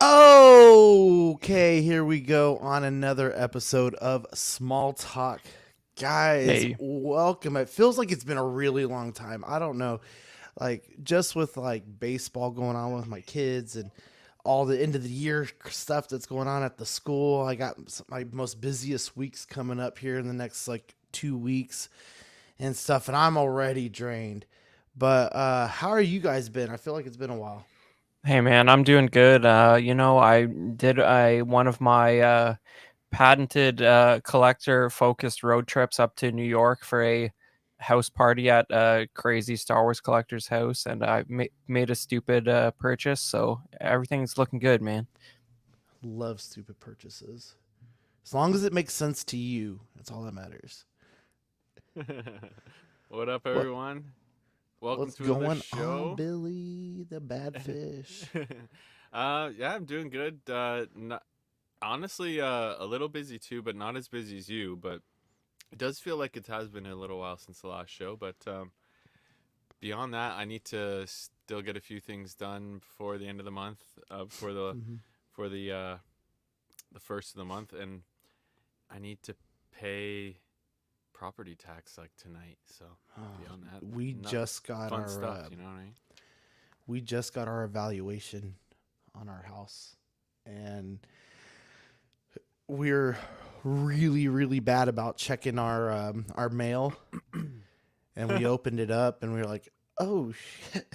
Okay, here we go on another episode of Small Talk. Guys, Hey, welcome. It feels like it's been a really long time. I don't know. Like, just with like baseball going on with my kids and all the end of the year stuff that's going on at the school, I got my most busiest weeks coming up here in the next like 2 weeks and stuff, and I'm already drained. But how are you guys been? I feel like it's been a while. hey, man, I'm doing good. I did one of my patented collector-focused road trips up to New York for a house party at a crazy Star Wars collector's house, and I made a stupid purchase, so everything's looking good, man. Love stupid purchases. As long as it makes sense to you, that's all that matters. What up, What everyone? Welcome what's to another going on, show. Billy the bad fish? Yeah, I'm doing good. Not, honestly, a little busy too, but not as busy as you. But it does feel like it has been a little while since the last show. But beyond that, I need to still get a few things done before the end of the month. Before the Mhm. for the first of the month, and I need to pay property tax like tonight. So beyond that, We not just got fun our stuff. You know what I mean? evaluation on our house, and we're really bad about checking our mail. And we opened it up, and we were like, "Oh shit!"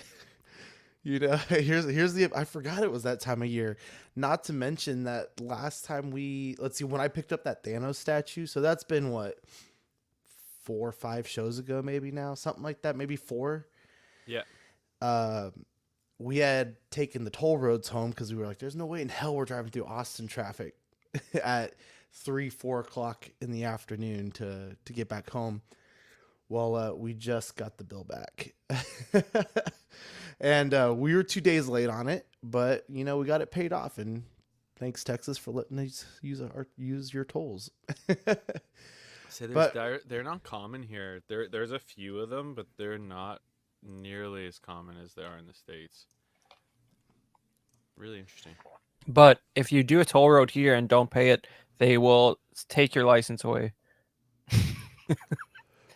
Here's the I forgot it was that time of year. Not to mention that last time let's see, when I picked up that Thanos statue, so that's been what, 4 or 5 shows ago, maybe now, something like that, maybe four. Yeah. Uh, we had taken the toll roads home because we were like, "There's no way in hell we're driving through Austin traffic at 3, 4 o'clock in the afternoon to get back home." Well, we just got the bill back. And we were 2 days late on it, but we got it paid off, and thanks Texas for letting us use your tolls. So But they're not common here. There's a few of them, but they're not nearly as common as they are in the States. Really interesting. But if you do a toll road here and don't pay it, they will take your license away.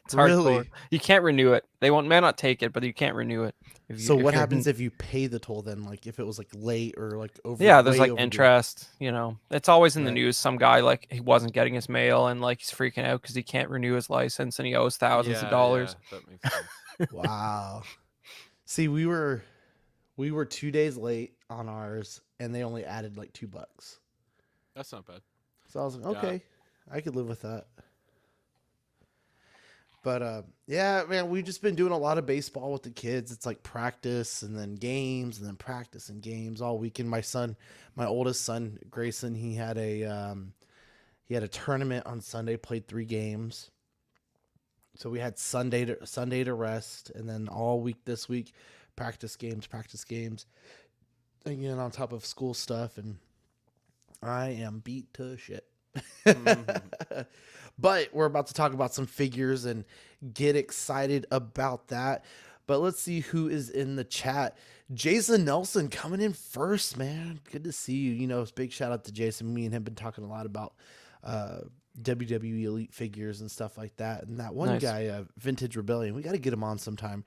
It's hardcore. really, You can't renew it. They won't may not take it, but you can't renew it so if what you're happens if you pay the toll then? Like if it was like late or like Yeah, there's way like overdue? interest, it's always in the Right. news. Some guy like he wasn't getting his mail and like he's freaking out because he can't renew his license and he owes thousands of Yeah, dollars. that makes sense. Wow. See, we were 2 days late on ours, and they only added like $2. That's not bad. So I was like, Yeah. okay, I could live with that. But yeah, man, we've just been doing a lot of baseball with the kids. It's like practice and then games and then practice and games all weekend. My oldest son, Grayson, he had a tournament on Sunday, played 3 games. So we had Sunday to rest, and then all week this week, practice games, again on top of school stuff, and I am beat to shit. But we're about to talk about some figures and get excited about that. But let's see who is in the chat. Jason Nelson coming in first, man. Good to see you. Big shout out to Jason. Me and him been talking a lot about uh, WWE Elite figures and stuff like that. And that one Nice. guy, Vintage Rebellion, we got to get him on sometime.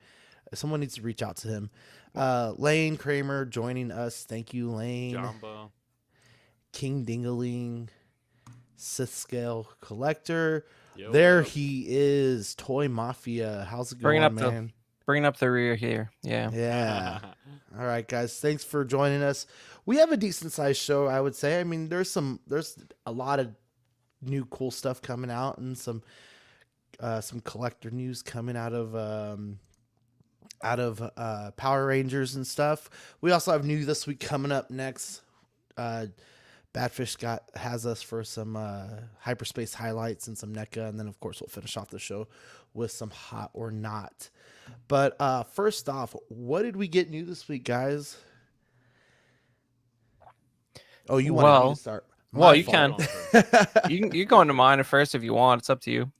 Someone needs to reach out to him. Lane Kramer joining us. Thank you, Lane. Jumbo. King Dingaling, Sith Scale Collector. Yo, There yo. he is, Toy Mafia. How's it Bringing going, up man? bringing up the rear here. Yeah. Yeah. All right, guys. Thanks for joining us. We have a decent sized show, I would say. I mean, there's a lot of new cool stuff coming out, and some collector news coming out of Power Rangers and stuff. We also have new this week coming up next. Badfish has us for some hyperspace highlights and some NECA, and then of course we'll finish off the show with some hot or not. But first off, what did we get new this week, guys? Oh, you wanted me to Well, start. well, My you fault. can. Going first. You go into mine first if you want. It's up to you.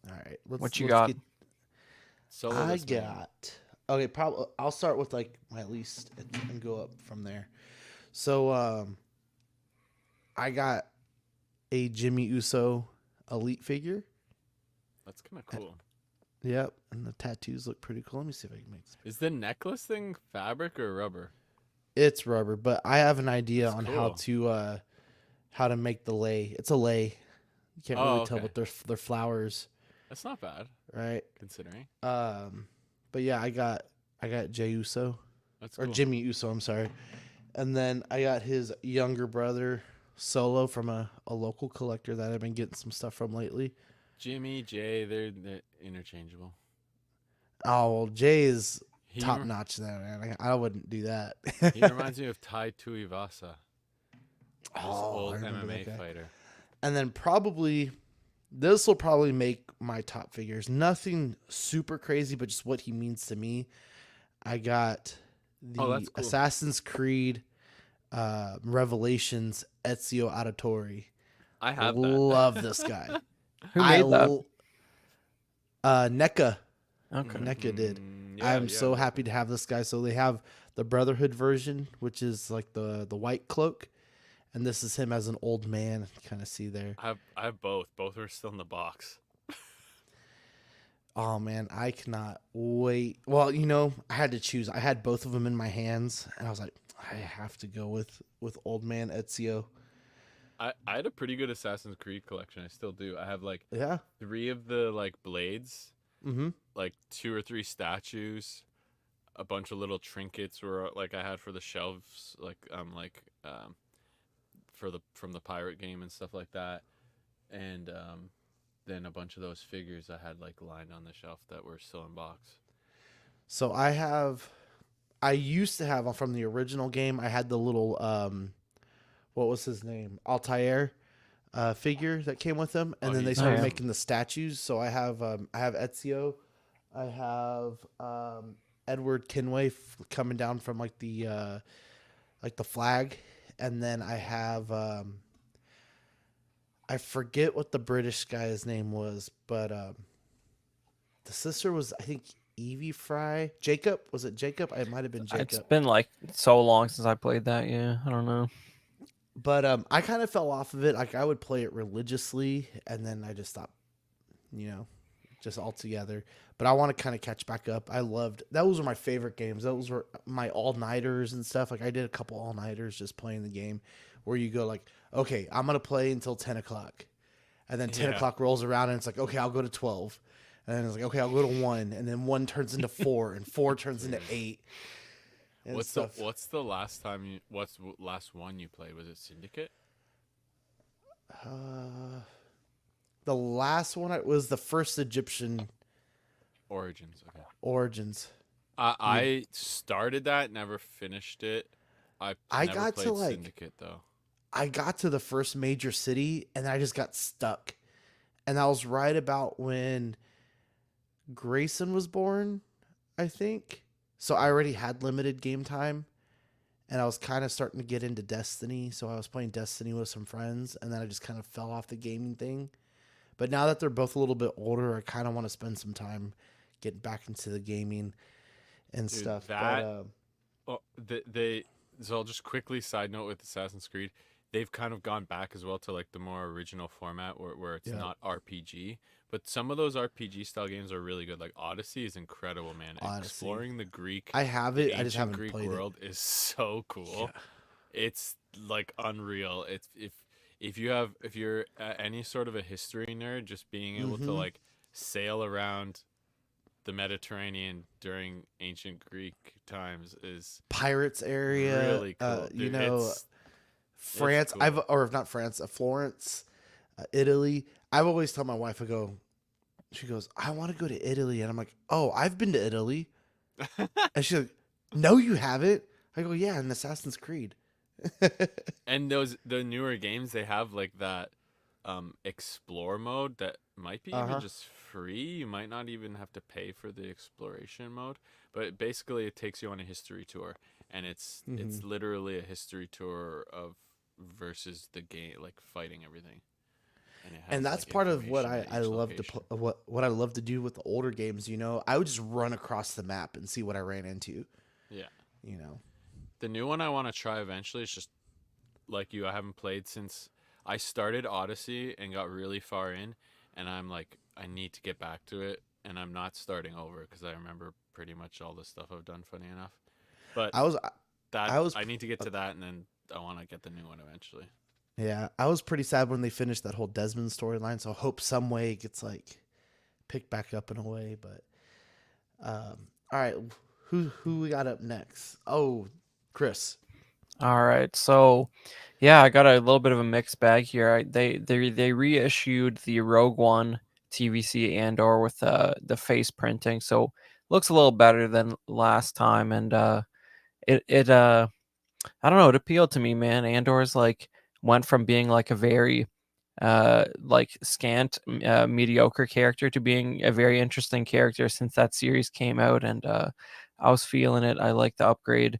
All right, What you let's got? get. Solo I this man. got. Okay, probably I'll start with like my least and go up from there. So I got a Jimmy Uso elite figure. That's kind of cool. Yep, and the tattoos look pretty cool. Let me see if I can make this. Is the necklace thing fabric or rubber? It's rubber, but I have an idea That's on cool. how to make the lay. It's a lay. You can't Oh, really tell, okay. but they're flowers, That's not bad right? considering. But yeah, I got Jey Uso That's or cool. Jimmy Uso. I'm sorry, and then I got his younger brother Solo from a local collector that I've been getting some stuff from lately. Jimmy, Jay, they're interchangeable. Oh, well, Jay is He top rem- notch there, man. I wouldn't do that. he reminds me of Tai Tuivasa, this Oh, I old remember that MMA guy. fighter. And then probably this will probably make my top figures. Nothing super crazy, but just what he means to me. I got Oh, the that's cool. Assassin's Creed Revelations Ezio Auditore. I have that. Love this guy. Who made that? NECA. Okay. NECA did. Yeah, I'm so happy to have this guy. So they have the Brotherhood version, which is like the white cloak, and this is him as an old man. Kind of see there. I have both. Both are still in the box. Oh man, I cannot wait. Well, you know, I had to choose. I had both of them in my hands, and I was like, I have to go with old man Ezio. I had a pretty good Assassin's Creed collection. I still do. I have like Yeah. 3 of the like blades, Mm-hmm. like 2 or 3 statues, a bunch of little trinkets were like I had for the shelves, for the from the pirate game and stuff like that, and then a bunch of those figures I had like lined on the shelf that were still in box. So I used to have from the original game. I had the little what was his name, Altair, figure that came with him, and Oh, then they he's started awesome. making the statues. So I have Ezio, I have Edward Kenway coming down from like the flag, and then I have I forget what the British guy's name was, but the sister was, I think, Evie Fry. Jacob, was it Jacob? It might have been It's Jacob. been like so long since I played that. Yeah, I don't know. But I kind of fell off of it. Like I would play it religiously, and then I just stopped, you know, just altogether. But I want to kind of catch back up. I loved those were my favorite games. Those were my all nighters and stuff. Like I did a couple all nighters just playing the game, where you go like, okay, I'm gonna play until 10 o'clock, and then 10 o'clock rolls around and it's like, okay, I'll go to 12, and then it's like, okay, I'll go to 1, and then 1 turns into 4, and 4 turns into 8. And What's stuff. what's the last one you played? Was it Syndicate? The last one was the first Egyptian Origins. Okay. Origins. I started that, never finished it. I never got to, played like- Syndicate though. I got to the first major city and I just got stuck. And that was right about when Grayson was born, I think. So I already had limited game time and I was kind of starting to get into Destiny. So I was playing Destiny with some friends and then I just kind of fell off the gaming thing. But now that they're both a little bit older, I kind of want to spend some time getting back into the gaming and Dude, stuff. that- So I'll just quickly side note with Assassin's Creed. They've kind of gone back as well to like the more original format where it's Yeah. not RPG. But some of those RPG style games are really good. Like Odyssey is incredible, man. Odyssey. Exploring the Greek I have it. I just ancient haven't Greek played world is so cool. It's like unreal. It's if you're any sort of a history nerd, just being able to Mhm. like sail around the Mediterranean during ancient Greek times is Pirates area. really cool. You Dude, know, it's France. cool. Or if not France, Florence, Italy. I've always told my wife, she goes, I want to go to Italy, and I'm like, oh, I've been to Italy, and she's like, no, you haven't. I go, yeah, in Assassin's Creed. And the newer games, they have like that explore mode that might be even just free. You might not even have to pay for the exploration mode, but basically it takes you on a history tour, and it's Hmm. literally a history tour of versus the game, like fighting everything, and it And has that's like part of what information I, at I each love to location. what I love to do with the older games. I would just run across the map and see what I ran into. Yeah, You know, the new one I want to try eventually is just like you. I haven't played since I started Odyssey and got really far in, and I'm like, I need to get back to it, and I'm not starting over because I remember pretty much all the stuff I've done. Funny enough, but I was that I was I need to get to that, and then I want to get the new one eventually. yeah, I was pretty sad when they finished that whole Desmond storyline. So I hope some way it gets like picked back up in a way. But all right, who we got up next? Oh, Chris. All right. So, yeah, I got a little bit of a mixed bag here. They reissued the Rogue One TVC Andor with the face printing, so looks a little better than last time, and it I don't know, it appealed to me, man. Andor's like went from being like a very like scant mediocre character to being a very interesting character since that series came out, and I was feeling it. I like the upgrade,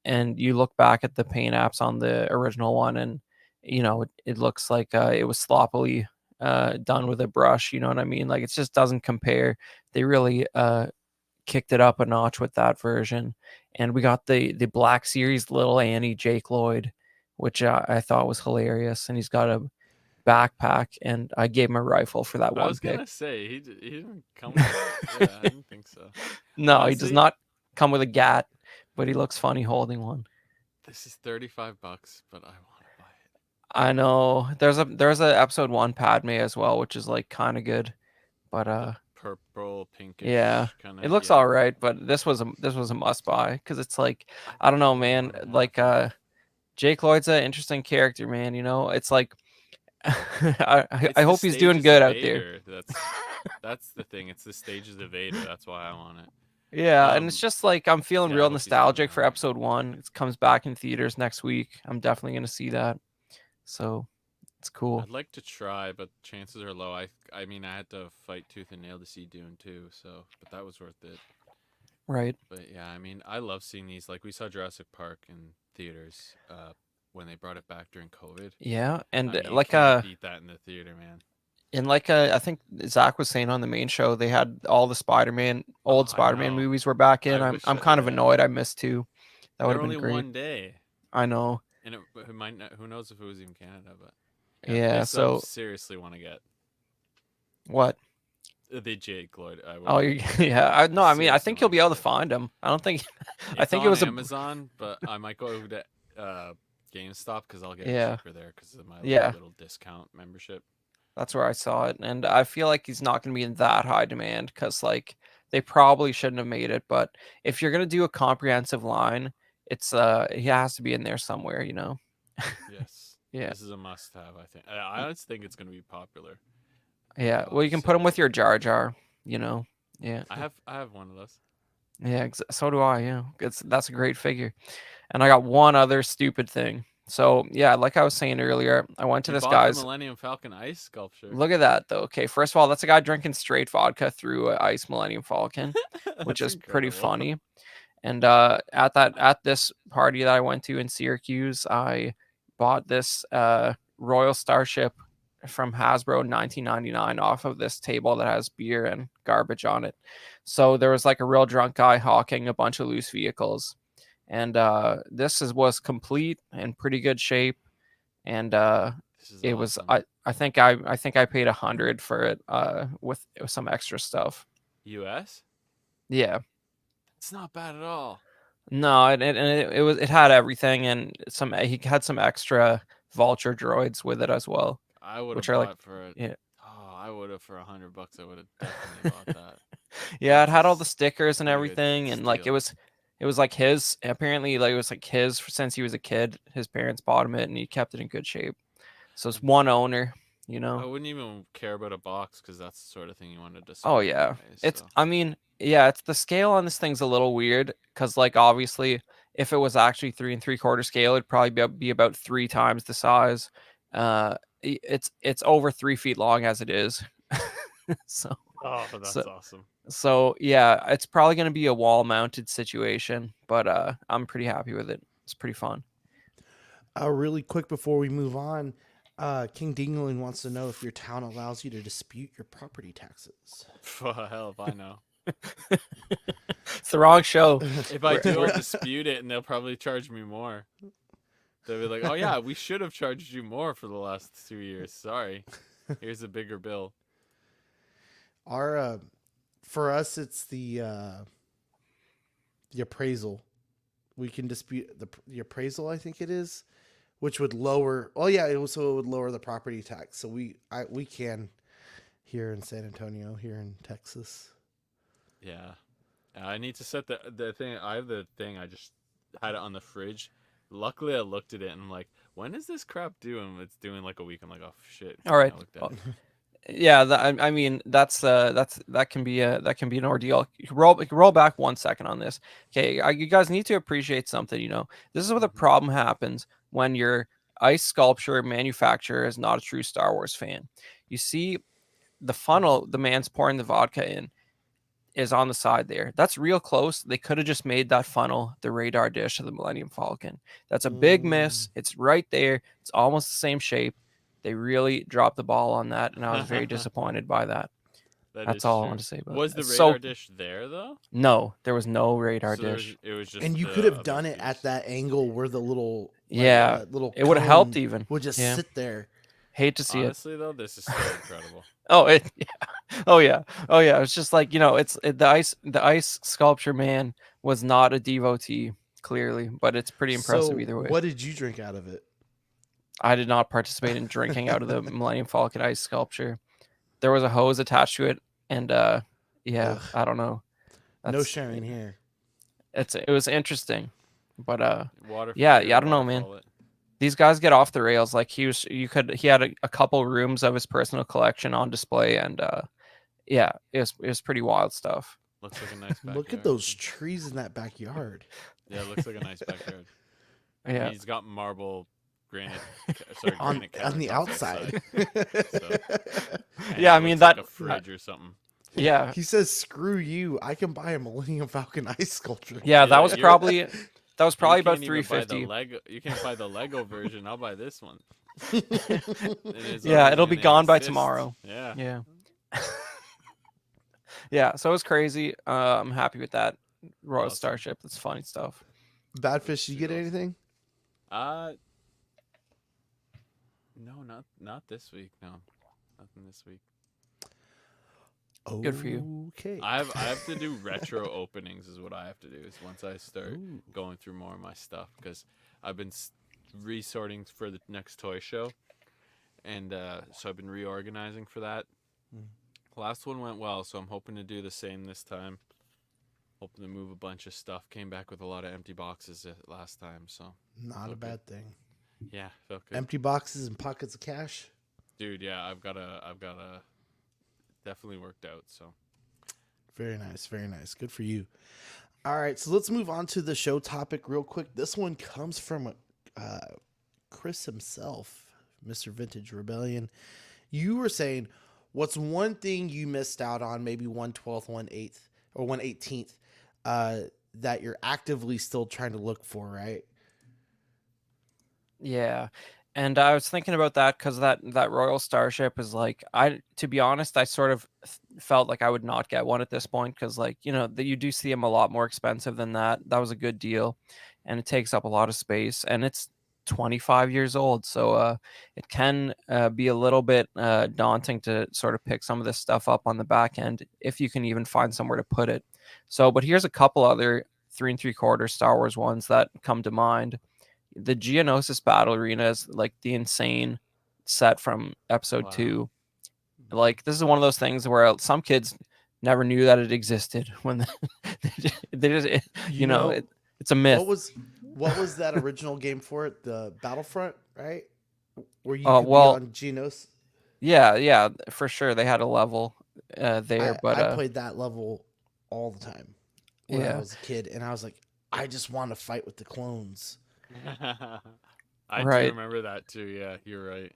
and you look back at the paint apps on the original one, and it looks like it was sloppily done with a brush. You know what I mean? Like it just doesn't compare. They really kicked it up a notch with that version, and we got the Black Series little Annie Jake Lloyd, which I thought was hilarious, and he's got a backpack, and I gave him a rifle for that I one was pick. gonna say he didn't come with a yeah, I didn't think so. No, he does Honestly, not come with a gat, but he looks funny holding one. this is $35, but I want to buy it. I know there's a episode 1 Padme as well, which is like kind of good, but The purple yeah, pinkish kind it of looks yeah. all right. But this was a must buy because it's like I don't I know, really man. want to have Like him. Jake Lloyd's an interesting character, man. It's like I It's the hope he's doing stages good of out there. Vader. That's the thing. It's the stages of Vader. That's why I want it. Yeah, and it's Um, just like I'm feeling yeah, I real hope he's doing nostalgic all for right. episode 1. It comes back in theaters next week. I'm definitely gonna see that. So it's cool. I'd like to try, but chances are low. I mean, I had to fight tooth and nail to see Dune too. So, but that was worth it. Right. But yeah, I mean, I love seeing these. Like we saw Jurassic Park in theaters when they brought it back during COVID. Yeah, I and mean, you can't beat that in the theater, man. I think Zach was saying on the main show they had all the old Oh, I Spider-Man know. movies were back in. I I'm wish, I'm kind of yeah. annoyed I missed two. That would They're have been only great. one day, I know. and who might not, who knows if it was even Canada, but yeah, Yeah, this I so seriously want to get what? the Jake Lloyd. I Oh, would. you yeah. I No, I mean I seriously think want you'll to be able get to it. find them. I don't think I It's think it on was a Amazon, but I might go over to GameStop because I'll get it yeah. cheaper there because of my like Yeah. little discount membership. That's where I saw it, and I feel like he's not going to be in that high demand because, like, they probably shouldn't have made it. But if you're going to do a comprehensive line, he has to be in there somewhere, you know? Yes, Yeah, this is a must-have. I think. I just think it's going to be popular. yeah. I'll Well, you just can say put him with that. your Jar Jar, you know? Yeah, I have one of those. yeah. So do I. Yeah, that's a great figure. And I got one other stupid thing. So yeah, like I was saying earlier, I went to You this bought the guy's. Millennium Falcon ice sculpture. Look at that, though. Okay, first of all, that's a guy drinking straight vodka through a Ice Millennium Falcon, which That's is pretty incredible. funny. And at this party that I went to in Syracuse, I bought this Royal Starship from Hasbro in 1999 off of this table that has beer and garbage on it. So there was like a real drunk guy hawking a bunch of loose vehicles, and was complete and pretty good shape. And This is it was awesome. I think I paid 100 for it with some extra stuff. U.S. Yeah. It's not bad at all. No, it had everything, and he had some extra vulture droids with it as well, I would which have are like bought for it. yeah. Oh, I would have for $100. I would have definitely bought that. Yeah, it That's had all the stickers and pretty good everything, and like steal. it was like his apparently like it was like his since he was a kid. His parents bought him it, and he kept it in good shape. So it's one owner, you I know. wouldn't even care about a box because that's the sort of thing you want to Oh display yeah. anyways. It's So I mean, yeah, it's the scale on this thing's a little weird because like obviously if it was actually 3 3/4 scale, it'd probably be about 3 times the size. It's over 3 feet long as it is. So Oh, So that's awesome. so yeah, it's probably gonna be a wall mounted situation, but I'm pretty happy with it. It's pretty fun. Really quick before we move on, King Dingling wants to know if your town allows you to dispute your property taxes. Hell if I know. It's the wrong show. If I We're, do, we're I'll dispute it, and they'll probably charge me more. They'll be like, "Oh yeah, we should have charged you more for the last 2 years. Sorry, here's a bigger bill." Our for us, it's the appraisal. We can dispute the appraisal. I think it is, which would lower. Oh yeah, so it would lower the property tax. So we can here in San Antonio, here in Texas. Yeah, I need to set the thing. I have the thing. I just had it on the fridge. Luckily, I looked at it and I'm like, "When is this crap due?" And it's due in like a week. I'm like, "Oh shit!" all right. I looked at Well, it. yeah, I mean that can be an ordeal. You can roll back 1 second on this. Okay, you guys need to appreciate something. This is where the Mhm. problem happens when your ice sculpture manufacturer is not a true Star Wars fan. You see, the funnel the man's pouring the vodka in is on the side there. That's real close. They could have just made that funnel the radar dish of the Millennium Falcon. That's a big miss. Mm. It's right there. It's almost the same shape. They really dropped the ball on that, and I was very disappointed by that. That That's is all I want true. to say about Was that. the So radar dish there though? no, there was no radar So dish. it was just And you the could have other done it at piece. that angle where the Yeah, little it would have helped cone even. would just Yeah, sit there. hate to see it. Honestly though, this is still incredible. Oh, yeah. Oh yeah. Oh yeah. It's just like the ice sculpture man was not a devotee clearly, but it's pretty impressive So, either way. what did you drink out of it? I did not participate in drinking out of the Millennium Falcon ice sculpture. There was a hose attached to it, and yeah, Ugh, I don't know. no That's sharing here. it was interesting, but Water for yeah, sure. I don't know, man. Waterfall it. These guys get off the rails. Like he had a couple rooms of his personal collection on display, and yeah, it was pretty wild stuff. Looks like a nice backyard. Look at those trees in that backyard. Yeah, it looks like a nice backyard. Yeah, He's got marble granite, sorry, on granite on the countertops outside. and yeah. I it mean looks like a that. fridge or something. Yeah, He says, "Screw you! I can buy a Millennium Falcon ice sculpture." yeah. Yeah, That was you're- probably You about can't even buy the 350. Lego. You can't buy the Lego version. I'll buy this one. Yeah, it'll be gone by tomorrow. Yeah. Yeah. Yeah, so it was crazy. I'm happy with that. Royal Awesome. Starship. That's funny stuff. Badfish, you get Super awesome. anything? No, not this week. No, nothing this week. Good for you. Okay. I have to do retro openings. Is what I have to do. Is once I start Ooh. going through more of my stuff because I've been resorting for the next toy show, and so I've been reorganizing for that. Mm. Last one went well, so I'm hoping to do the same this time. Hoping to move a bunch of stuff. Came back with a lot of empty boxes last time, so Not felt a good. bad thing. Yeah, felt good. Empty boxes and pockets of cash. Dude, yeah, I've got a definitely worked out. So Very nice. Very nice. Good for you. All right. So let's move on to the show topic real quick. This one comes from Chris himself, Mr. Vintage Rebellion. You were saying, what's one thing you missed out on, maybe 1/12th, 1/8th, or 1/18th, that you're actively still trying to look for, right? Yeah. And I was thinking about that because that Royal Starship is like, to be honest, I sort of felt like I would not get one at this point because, like, that you do see them a lot more expensive than that. That was a good deal, and it takes up a lot of space, and it's 25 years old, so it can be a little bit daunting to sort of pick some of this stuff up on the back end if you can even find somewhere to put it. So, but here's a couple other 3 3/4 Star Wars ones that come to mind. The Geonosis Battle Arena is like the insane set from episode Wow. 2. Like, this is one of those things where some kids never knew that it existed when they just, it's a myth. What was that original game for it? The Battlefront, right? Where you Oh, could well, be on Genos. Yeah, for sure. They had a level there, but I played that level all the time when I yeah. was a kid, and I was like, I just want to fight with the clones. I do Right. remember that too. Yeah, you're right.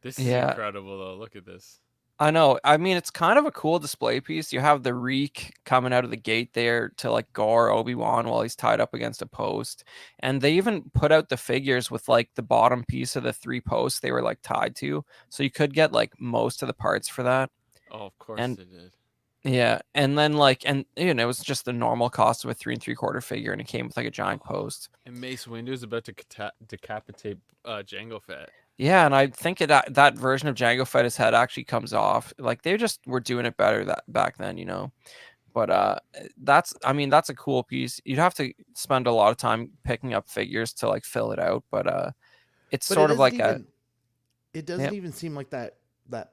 This is Yeah. incredible though. Look at this. I know. I mean, it's kind of a cool display piece. You have the Reek coming out of the gate there to like gore Obi-Wan while he's tied up against a post. And they even put out the figures with like the bottom piece of the three posts they were like tied to. So you could get like most of the parts for that. Oh, of course And they did. yeah, and then like, and it was just the normal cost of a 3 3/4 figure, and it came with like a giant Oh, post. and Mace Windu's about to decapitate Jango Fett. Yeah, and I think that version of Jango Fett's head actually comes off. Like they just were doing it better that back then, you know. But I mean, that's a cool piece. You'd have to spend a lot of time picking up figures to like fill it out, but it's But it sort of doesn't like a even it yeah, doesn't even seem like that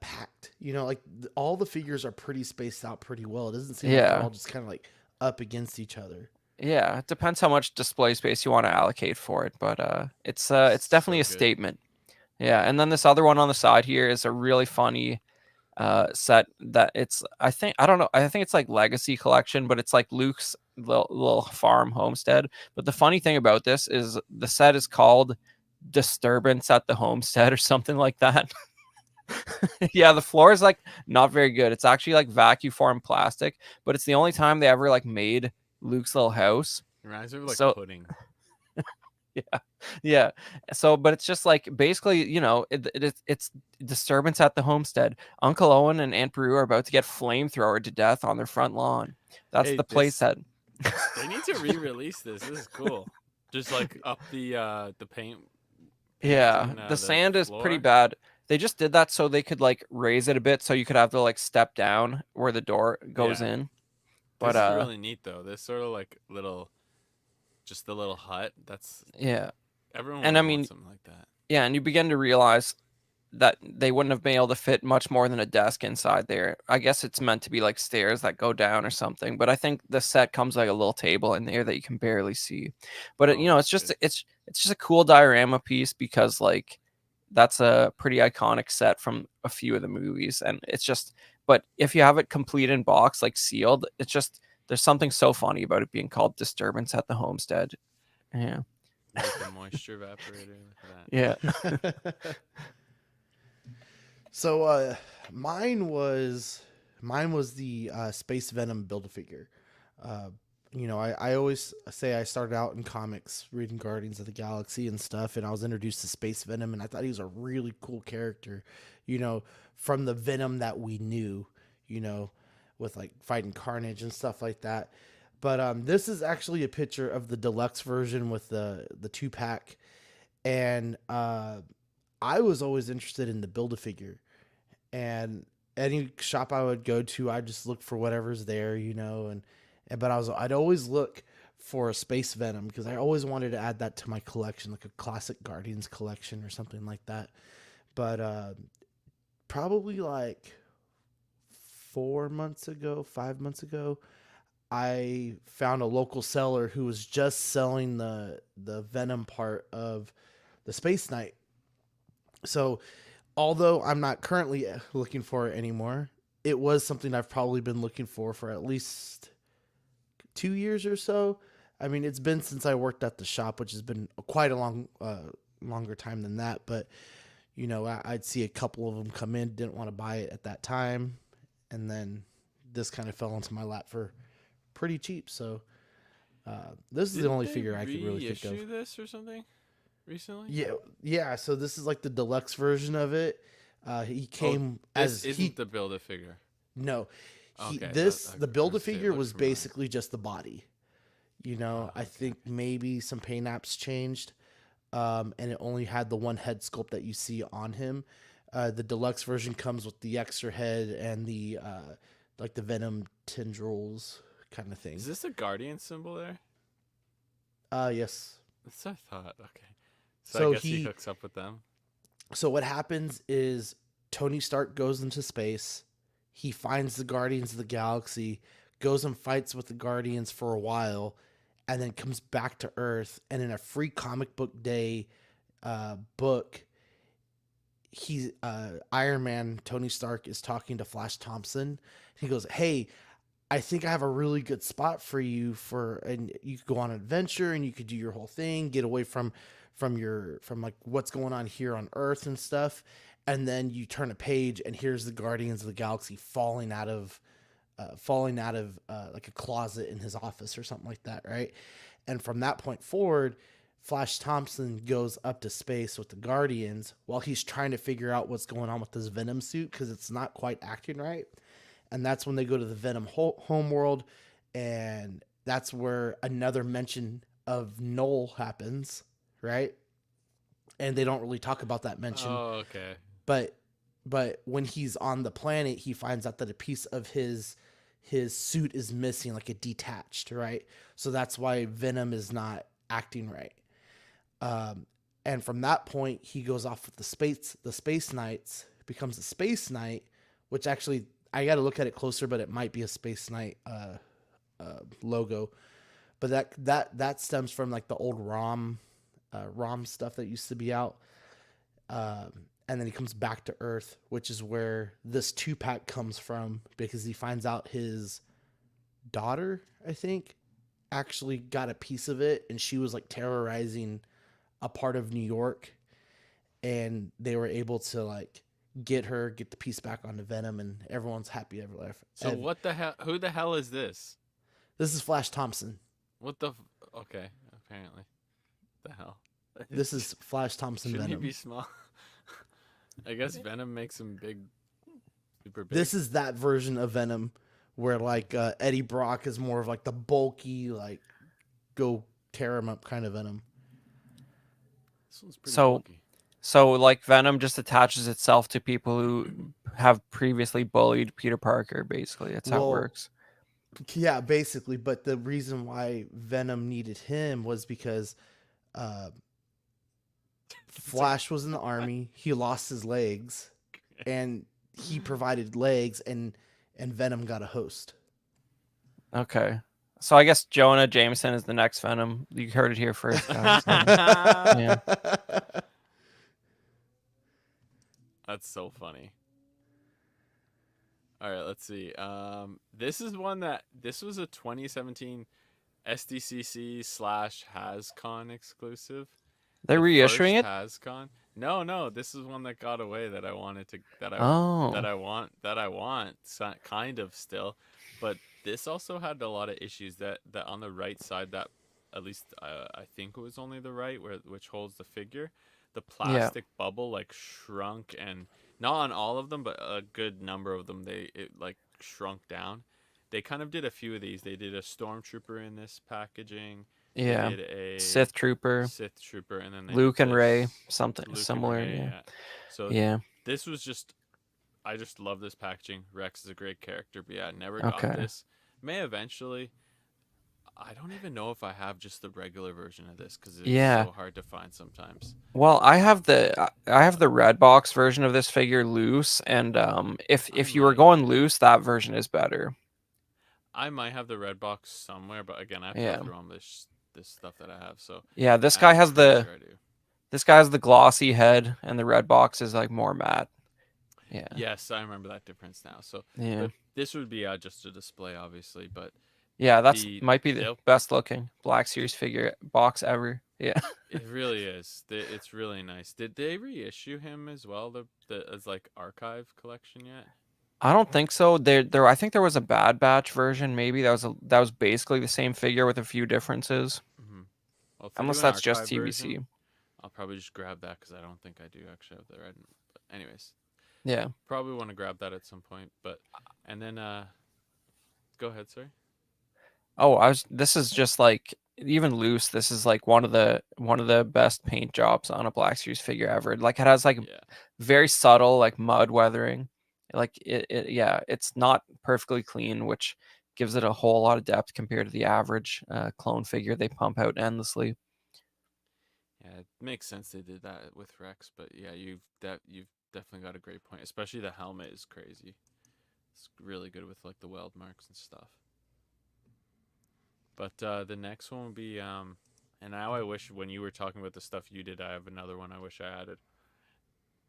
packed. You know, like all the figures are pretty spaced out pretty well. It doesn't seem like they're yeah, all just kind of like up against each other. yeah. It depends how much display space you want to allocate for it, but it's definitely So a good. statement. Yeah, and then this other one on the side here is a really funny set that it's I don't know, I think it's like Legacy Collection, but it's like Luke's little farm homestead. But the funny thing about this is the set is called Disturbance at the Homestead or something like that. Yeah, the floor is like not very good. It's actually like vacuum formed plastic, but it's the only time they ever like made Luke's little house. Reminds me of like So pudding. yeah, yeah. So, but it's just like basically, it's disturbance at the homestead. Uncle Owen and Aunt Beru are about to get flamethrowered to death on their front lawn. That's Hey, the playset. they need to re-release this. This is cool. Just like up the paint Yeah, and the the sand is pretty floor. bad. They just did that so they could like raise it a bit, so you could have to like step down where the door goes Yeah, in. But this is really neat though. This sort of like just the little hut. That's yeah, everyone and I would want mean, something like that. yeah, and you begin to realize that they wouldn't have been able to fit much more than a desk inside there. I guess it's meant to be like stairs that go down or something, but I think the set comes like a little table in there that you can barely see. But Oh, it's that's just good. it's just a cool diorama piece because like that's a pretty iconic set from a few of the movies, and it's just. But if you have it complete in box, like sealed, it's just there's something so funny about it being called Disturbance at the Homestead. Yeah, With the moisture evaporator. Look at yeah. So mine was the Space Venom Build-A-Figure. Uh, I always say I started out in comics reading Guardians of the Galaxy and stuff, and I was introduced to Space Venom, and I thought he was a really cool character, you know, from the Venom that we knew, you know, with like fighting Carnage and stuff like that. But this is actually a picture of the deluxe version with the 2 pack, and I was always interested in the Build-A-Figure, and any shop I would go to, I just look for whatever's there, but I'd always look for a Space Venom because I always wanted to add that to my collection, like a classic Guardians collection or something like that. But probably like 4 months ago, 5 months ago, I found a local seller who was just selling the Venom part of the Space Knight. So although I'm not currently looking for it anymore, it was something I've probably been looking for at least 2 years or so. I mean, it's been since I worked at the shop, which has been quite a longer time than that. But I'd see a couple of them come in, didn't want to buy it at that time, and then this kind of fell into my lap for pretty cheap. So this is the Didn't only they figure I could really think of. reissue this or something recently? Yeah, yeah. So this is like the deluxe version of it. He came This as isn't the Build-A-Figure. No, Okay, the I Build a was say it Figure looked was familiar. basically just the body. Oh, I okay. think maybe some paint apps changed, and it only had the one head sculpt that you see on him. The deluxe version comes with the extra head and the like the Venom tendrils kind of thing. Is this a Guardian symbol there? Yes. That's what I thought. Okay. So I So guess he he hooks up with them. so what happens is Tony Stark goes into space. He finds the Guardians of the Galaxy, goes and fights with the Guardians for a while, and then comes back to Earth. And in a free comic book day book, he's Iron Man. Tony Stark is talking to Flash Thompson. He goes, "Hey, I think I have a really good spot for you and you could go on an adventure and you could do your whole thing, get away from like what's going on here on Earth and stuff." and then you turn a page and here's the Guardians of the Galaxy falling out of like a closet in his office or something like that, right? And from that point forward, Flash Thompson goes up to space with the Guardians while he's trying to figure out what's going on with this Venom suit because it's not quite acting right. And that's when they go to the Venom homeworld, and that's where another mention of Null happens, right? And they don't really talk about that mention, Oh, okay. but when he's on the planet, he finds out that a piece of his suit is missing, like it detached, right? So that's why Venom is not acting right. And from that point, he goes off with the space knights, becomes a space knight, which actually I got to look at it closer, but it might be a space knight logo. But that stems from like the old ROM stuff that used to be out. And then he comes back to Earth, which is where this 2-pack comes from, because he finds out his daughter, I think, actually got a piece of it, and she was like terrorizing a part of New York, and they were able to like get the piece back onto Venom, and everyone's happy ever after. So what the hell? Who the hell is this? This is Flash Thompson. What the? Okay, apparently, the hell. This is Flash Thompson Shouldn't Venom. he be small? I guess Venom makes him big, super big. This is that version of Venom where like Eddie Brock is more of like the bulky, like go tear him up kind of Venom. This one's pretty So bulky. So, like, Venom just attaches itself to people who have previously bullied Peter Parker, basically. That's how it Well, works. Yeah, basically. But the reason why Venom needed him was because Flash was in the army. He lost his legs, and he provided legs, and Venom got a host. Okay. So, I guess Jonah Jameson is the next Venom. You heard it here first, guys. Yeah. That's so funny. All right, let's see. This is one that this was a 2017 SDCC / HasCon exclusive. They're The reissuing it? first HasCon. No, this is one that got away that I wanted to that Oh. I want kind of still, but this also had a lot of issues that on the right side, that at least I think it was only the right which holds the figure, the plastic bubble like shrunk, and not on all of them, but a good number of them it like shrunk down. They kind of did a few of these. They did a stormtrooper in this packaging. Yeah. They did a Sith Trooper, and then they Luke did and Ray, this. something Luke and similar. Ray, Yeah. So Yeah. this was just, I just love this packaging. Rex is a great character, but yeah, I never got this. May eventually. I don't even know if I have just the regular version of this because it's so hard to find sometimes. Well, I have the red box version of this figure loose, and if you were going loose, that version is better. I might have the red box somewhere, but again, I have to go through all this stuff that I have. So yeah, this guy has the glossy head, and the red box is like more matte. Yeah. Yes, I remember that difference now. So yeah, but this would be just a display, obviously, but yeah, that's might be the best looking Black Series figure box ever. Yeah. It really is. It's really nice. Did they reissue him as well, as like archive collection yet? I don't think so. There. I think there was a Bad Batch version. Maybe that was basically the same figure with a few differences. Mm-hmm. Well, unless that's just TBC. Version, I'll probably just grab that because I don't think I do actually have the red. But anyways. Yeah. Probably want to grab that at some point, but and then go ahead, sorry. Oh, this is just like, even loose, this is like one of the best paint jobs on a Black Series figure ever. Like, it has like very subtle like mud weathering. Like it's not perfectly clean, which gives it a whole lot of depth compared to the average clone figure they pump out endlessly. Yeah, it makes sense they did that with Rex, but yeah, you've definitely got a great point. Especially the helmet is crazy. It's really good with like the weld marks and stuff. But the next one would be and now I wish, when you were talking about the stuff you did, I have another one I wish I added.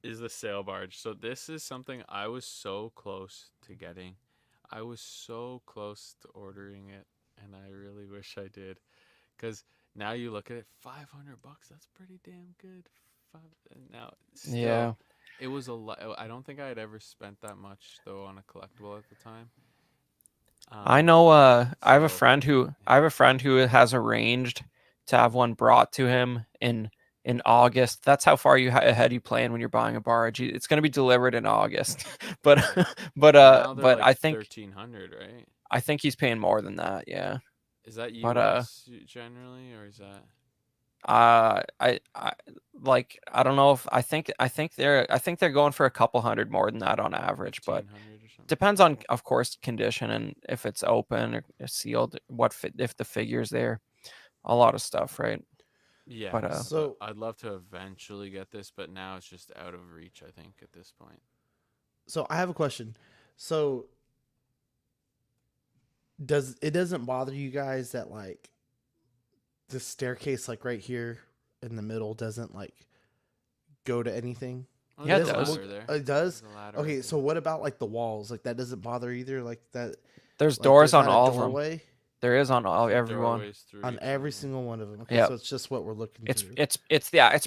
Is the sail barge. So this is something I was so close to getting. I was so close to ordering it, and I really wish I did, because now you look at it, $500. That's pretty damn good. Now, still, It was a lot. I don't think I had ever spent that much though on a collectible at the time. I know I have a So friend who yeah, has arranged to have one brought to him in August. That's how far ahead you plan when you're buying a barge. It's going to be delivered in August. but now they're but like I think 1,300, right? he's paying more than that, yeah. Is that But U.S. generally, or is that I like I don't know if I think they're going for a couple hundred more than that on average, but 1,500 or something? depends on, of course, condition and if it's open or sealed, if the figure's there, a lot of stuff, right? Yeah, But but So I'd love to eventually get this, but now it's just out of reach. I think at this point. so I have a question. So doesn't bother you guys that like the staircase like right here in the middle doesn't like go to anything? Oh, yeah, It it there's a doesn't does. look. ladder there. It does. There's a ladder right Okay, there. so what about like the walls? Like that doesn't bother either. Like that. There's Like doors there's on not a all of them. doorway There is on all There's everyone. doorways through on each of every them. single one of them. Okay, Yeah, so it's just what we're looking through. it's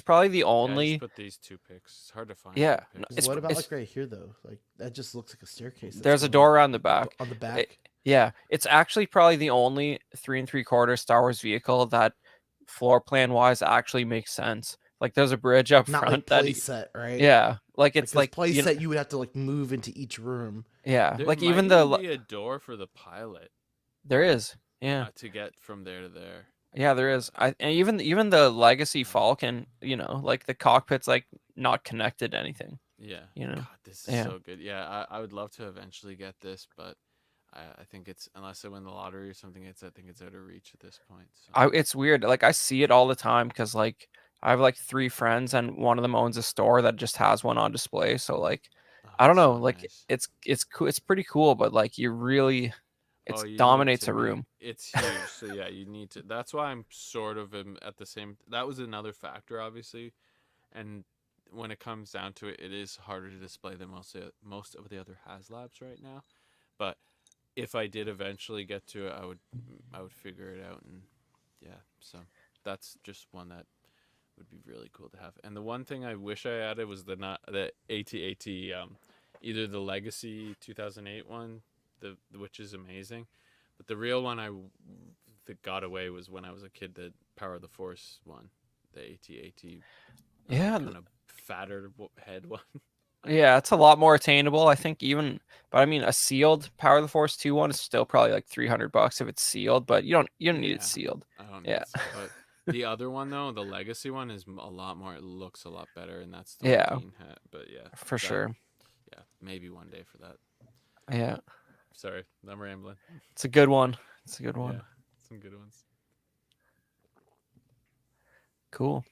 probably the Yeah, I just only. put these two pics. It's hard to find Yeah, two pics. it's What about it's like right here though? Like that just looks like a staircase that's there's a going door around the back. on the It- back. yeah, it's actually probably the only 3 3/4 Star Wars vehicle that floor plan wise actually makes sense. Like there's a bridge up Not like front that play set, right? yeah, like Like it's this like play set, you would have to like move into each room. yeah, There like might even even be a door for the pilot there is yeah. to get from there to there. Yeah, there is. And even the Legacy Yeah. Falcon, like the cockpit's like not connected to anything, Yeah. you know. God, this is Yeah. so good. Yeah, I would love to eventually get this, but I think it's unless I win the lottery or something, I think it's out of reach at this point. So It's weird. Like I see it all the time because like I have like 3 friends and one of them owns a store that just has one on display. So like oh, I don't it's know, so like nice. it's cool. It's pretty cool, but like it Oh, you need dominates to a be. room. It's huge. So yeah, you need to. That's why I'm sort of at the same. That was another factor, obviously, and when it comes down to it, it is harder to display than most of the other HasLabs right now. But if I did eventually get to it, I would figure it out, and yeah. So that's just one that would be really cool to have. And the one thing I wish I added was the AT-AT, either the Legacy 2008 one, which is amazing, but the real one that got away was when I was a kid, the Power of the Force one, the AT-AT, Yeah, kind of fatter head one. yeah, it's a lot more attainable, I think. But I mean, a sealed Power of the Force 2 one is still probably like $300 if it's sealed, but you don't need it Yeah, sealed. I don't need Yeah, it, but the other one though, the Legacy one is a lot more. It looks a lot better, and that's the yeah, Wookiee hat. But yeah, for that sure. yeah, maybe one day for that. Yeah, Sorry, I'm rambling. it's a good one. It's a good one. Yeah, some good ones. Cool.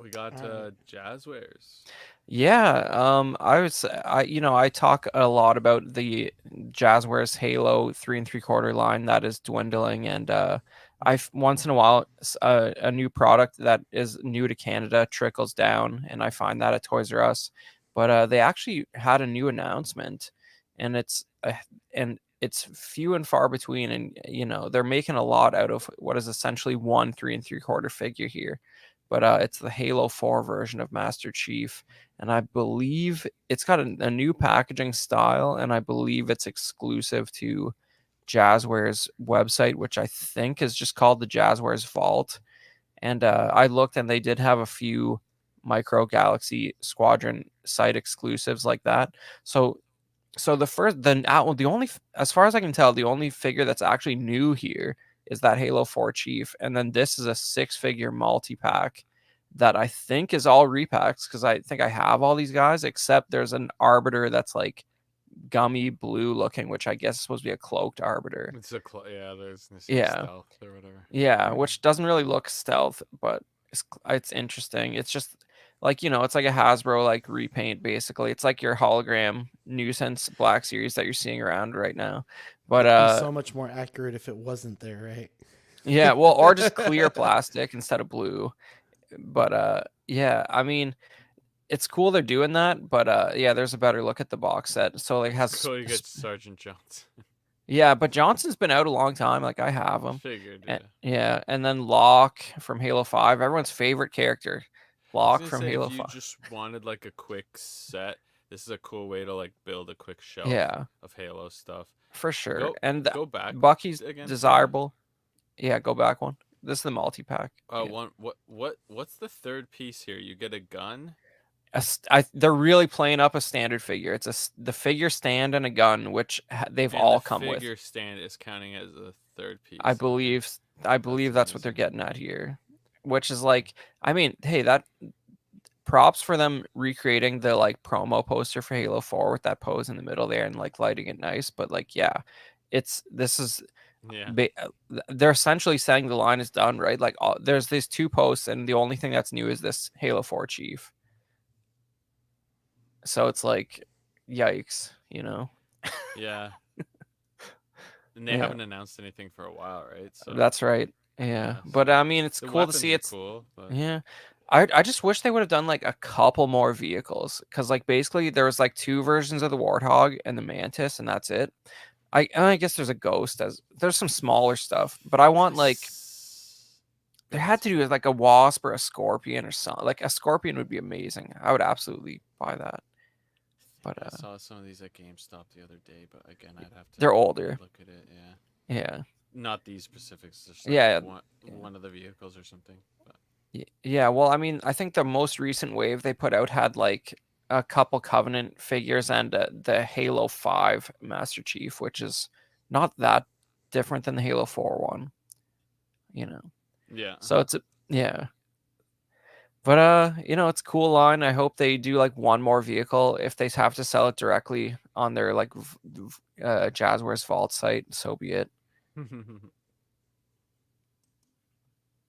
We got Alright. Jazzwares. Yeah, I talk a lot about the Jazzwares Halo 3 3/4 line that is dwindling, and once in a while a new product that is new to Canada trickles down, and I find that at Toys R Us. But they actually had a new announcement, and it's few and far between, and they're making a lot out of what is essentially one 3 3/4 figure here. But it's the Halo 4 version of Master Chief, and I believe it's got a new packaging style, and I believe it's exclusive to Jazzware's website, which I think is just called the Jazzware's Vault. And I looked, and they did have a few Micro Galaxy Squadron site exclusives like that. So the only, as far as I can tell, the only figure that's actually new here is that Halo 4 Chief, and then this is a 6-figure multi-pack that I think is all repacks because I think I have all these guys except there's an Arbiter that's like gummy blue looking, which I guess is supposed to be a cloaked Arbiter. It's yeah. There's this Yeah, stealth or whatever. yeah, which doesn't really look stealth, but it's interesting. It's just like it's like a Hasbro like repaint basically. It's like your hologram nuisance Black Series that you're seeing around right now. But It'd be so much more accurate if it wasn't there, right? yeah, well, or just clear plastic instead of blue. But yeah, I mean, it's cool they're doing that, but yeah, there's a better look at the box set. So like has Cool, you get Sergeant Johnson. yeah, but Johnson's been out a long time. Like I have him. Figured, And, yeah. yeah, and then Locke from Halo 5, everyone's favorite character. I was lock gonna from say if Halo you 5. just wanted like a quick set, this is a cool way to like build a quick shelf Yeah, of Halo stuff. for sure. Go And go back Bucky's again to the desirable. Yeah, go back one. This is the multi-pack. Yeah. one. What's the third piece here? You get a gun They're really playing up a standard figure. It's the figure stand and a gun, which they've and the all come with. figure stand is counting as a third I piece. Okay, believe I believe that's what they're amazing. getting at here, which is like, I mean, hey, that props for them recreating the like promo poster for Halo 4 with that pose in the middle there and like lighting it nice. But like, yeah, this is Yeah, they're essentially saying the line is done, right? Like, there's these two posts, and the only thing that's new is this Halo 4 Chief. So it's like, yikes, you know? yeah. And they Yeah, haven't announced anything for a while, right? So that's right. Yeah, yeah, but so I mean, it's the cool to weapons see. are It's cool, but Yeah. I just wish they would have done like a couple more vehicles, because like basically there was like two versions of the Warthog and the Mantis, and that's it. I guess there's a Ghost, as there's some smaller stuff, but I want like go there ahead. had to do with like a Wasp or a Scorpion or something. Like a Scorpion would be amazing. I would absolutely buy that. But I saw some of these at GameStop the other day, but again, I'd have to they're older. look at it. Yeah, Yeah. not these specifics, just like Yeah. one of the vehicles or something. But Yeah, well, I mean, I think the most recent wave they put out had like a couple Covenant figures and the Halo 5 Master Chief, which is not that different than the Halo 4 one, you know. yeah, So yeah. But it's a cool line. I hope they do like one more vehicle. If they have to sell it directly on their like Jazzwares Vault site, so be it.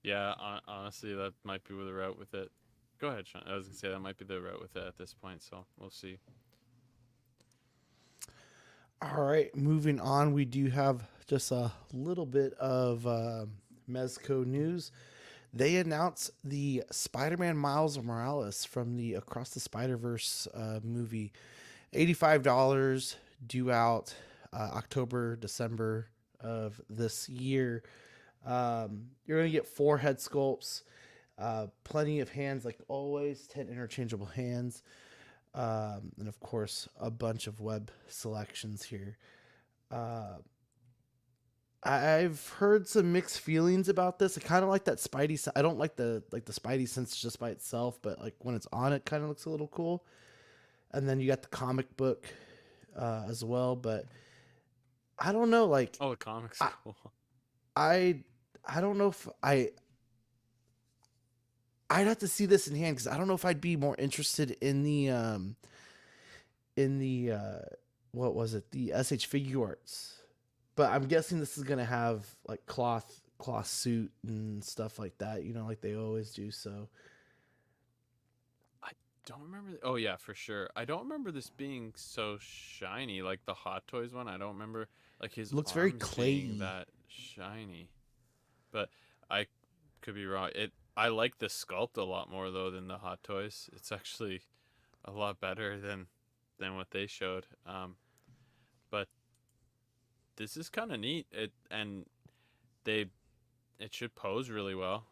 yeah. Honestly, that might be the route with it. Go ahead, Sean. I was gonna say that might be the route with it at this point. So we'll see. All right, moving on. We do have just a little bit of Mezco news. They announced the Spider-Man Miles Morales from the Across the Spider-Verse movie. $85 due out October, December of this year. You're going to get 4 head sculpts, plenty of hands like always, 10 interchangeable hands, and of course, a bunch of web selections here. Uh, I've heard some mixed feelings about this. I kind of like that Spidey. I don't like the Spidey sense just by itself, but like when it's on, it kind of looks a little cool. And then you got the comic book as well. But I don't know. Like Oh, the comics I cool. I I don't know if I'd have to see this in hand because I don't know if I'd be more interested in the what was it, the SH Figure Arts. But I'm guessing this is gonna have like cloth suit and stuff like that, like they always do. So I don't remember. Oh yeah, for sure. I don't remember this being so shiny like the Hot Toys one. I don't remember like his it looks very arms being clayey. that shiny. But I could be wrong. I like the sculpt a lot more though than the Hot Toys. It's actually a lot better than what they showed. But this is kind of neat. They it should pose really well.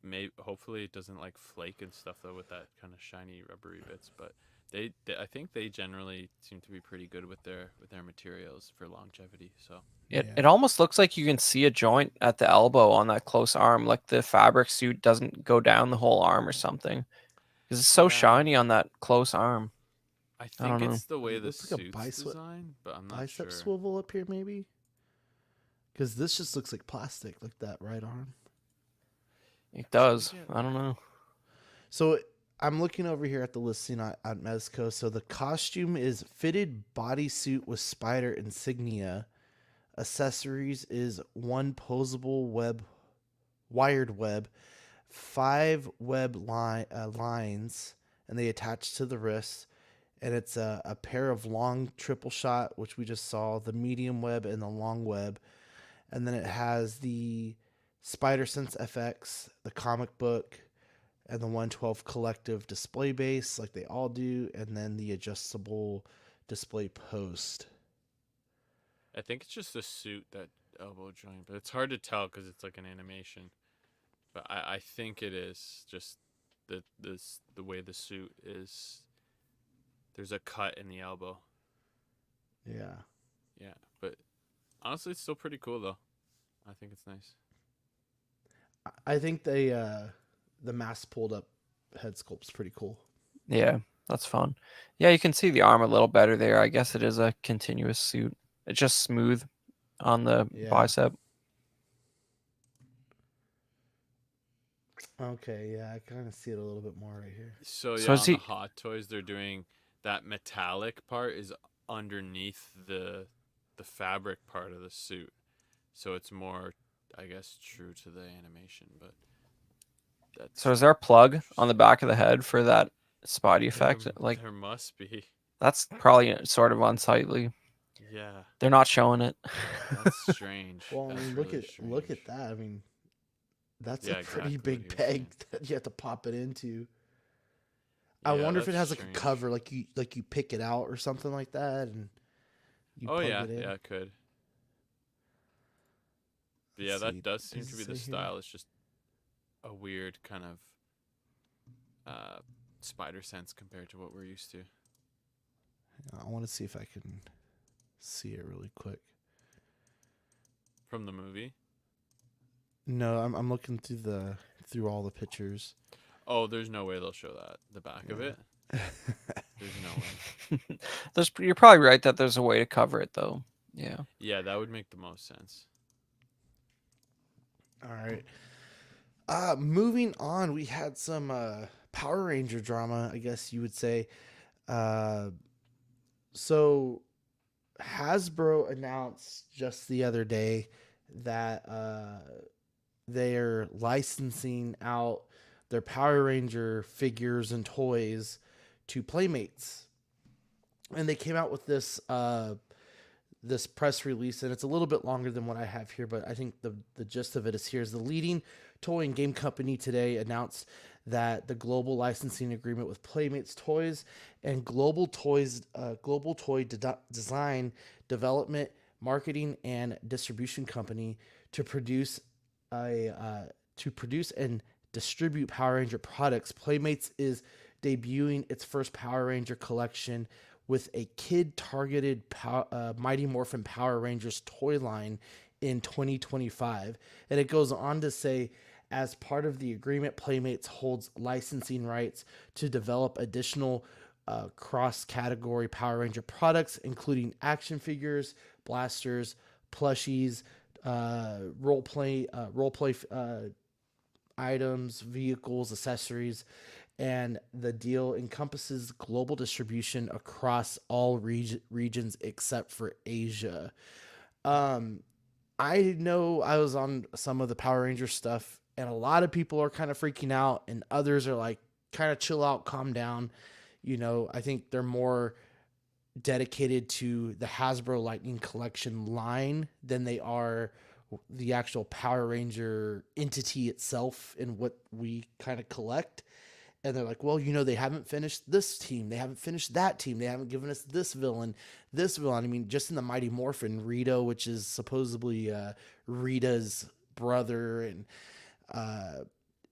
Maybe hopefully it doesn't like flake and stuff though with that kind of shiny rubbery bits. But they I think they generally seem to be pretty good with their materials for longevity. So It almost looks like you can see a joint at the elbow on that close arm, like the fabric suit doesn't go down the whole arm or something. Because it's so yeah, shiny on that close arm. I I don't think know. it's the way It the looks like a suit's designed, but I'm not bicep sure. swivel up here, maybe. Because this just looks like plastic, like that right arm. It So we does. get I don't know. So I'm looking over here at the listing at Mezco. So the costume is fitted bodysuit with spider insignia. Accessories is one posable wired web, 5 lines, and they attach to the wrist. And it's a pair of long triple shot, which we just saw, the medium web and the long web. And then it has the Spider Sense FX, the comic book, and the 112 collective display base, like they all do, and then the adjustable display post. I think it's just the suit that elbow joint, but it's hard to tell because it's like an animation. But I think it is just the way the suit is. There's a cut in the elbow. Yeah. Yeah, but honestly, it's still pretty cool though. I think it's nice. I think the mask pulled up head sculpt's pretty cool. Yeah, that's fun. Yeah, you can see the arm a little better there. I guess it is a continuous suit. It's just smooth on the Yeah. bicep. Okay, yeah, I kind of see it a little bit more right here. So So yeah, is on the he? Hot Toys, they're doing that metallic part is underneath the fabric part of the suit, so it's more, I guess, true to the animation. But that's So is there a plug on the interesting. back of the head for that Spidey effect? Like There must be. that's probably sort of unsightly. Yeah, They're not showing it. that's strange. Well, I That's mean, really look at strange. that. I mean, that's Yeah, a pretty exactly what big he was peg saying. that you have to pop it into. I Yeah, wonder if it that's has like a strange. cover, like you pick it out or something like that, and you Oh plug yeah, it in. yeah, it could. But yeah, Let's see. that does seem Does to it be the say here? style. It's just a weird kind of spider sense compared to what we're used to. I want to see if I can see it really quick. From the movie? No, I'm looking through all the pictures. Oh, there's no way they'll show that. The back of Yeah. it? There's no way. You're probably right that there's a way to cover it though. Yeah. Yeah, that would make the most sense. All right. Moving on, we had some Power Ranger drama, I guess you would say. So Hasbro announced just the other day that they're licensing out their Power Ranger figures and toys to Playmates, and they came out with this press release, and it's a little bit longer than what I have here, but I think the gist of it is here. Is the leading toy and game company today announced that the global licensing agreement with Playmates Toys and Global Toy Design Development, Marketing, and Distribution Company to produce and distribute Power Ranger products. Playmates is debuting its first Power Ranger collection with a kid-targeted Mighty Morphin Power Rangers toy line in 2025. And it goes on to say, as part of the agreement, Playmates holds licensing rights to develop additional cross-category Power Ranger products, including action figures, blasters, plushies, role-play items, vehicles, accessories, and the deal encompasses global distribution across all regions except for Asia. I know I was on some of the Power Ranger stuff, and a lot of people are kind of freaking out, and others are like, kind of chill out, calm down. I think they're more dedicated to the Hasbro Lightning Collection line than they are the actual Power Ranger entity itself and what we kind of collect. And they're like, well, they haven't finished this team. They haven't finished that team. They haven't given us this villain, this villain. I mean, just in the Mighty Morphin, Rito, which is supposedly Rita's brother, and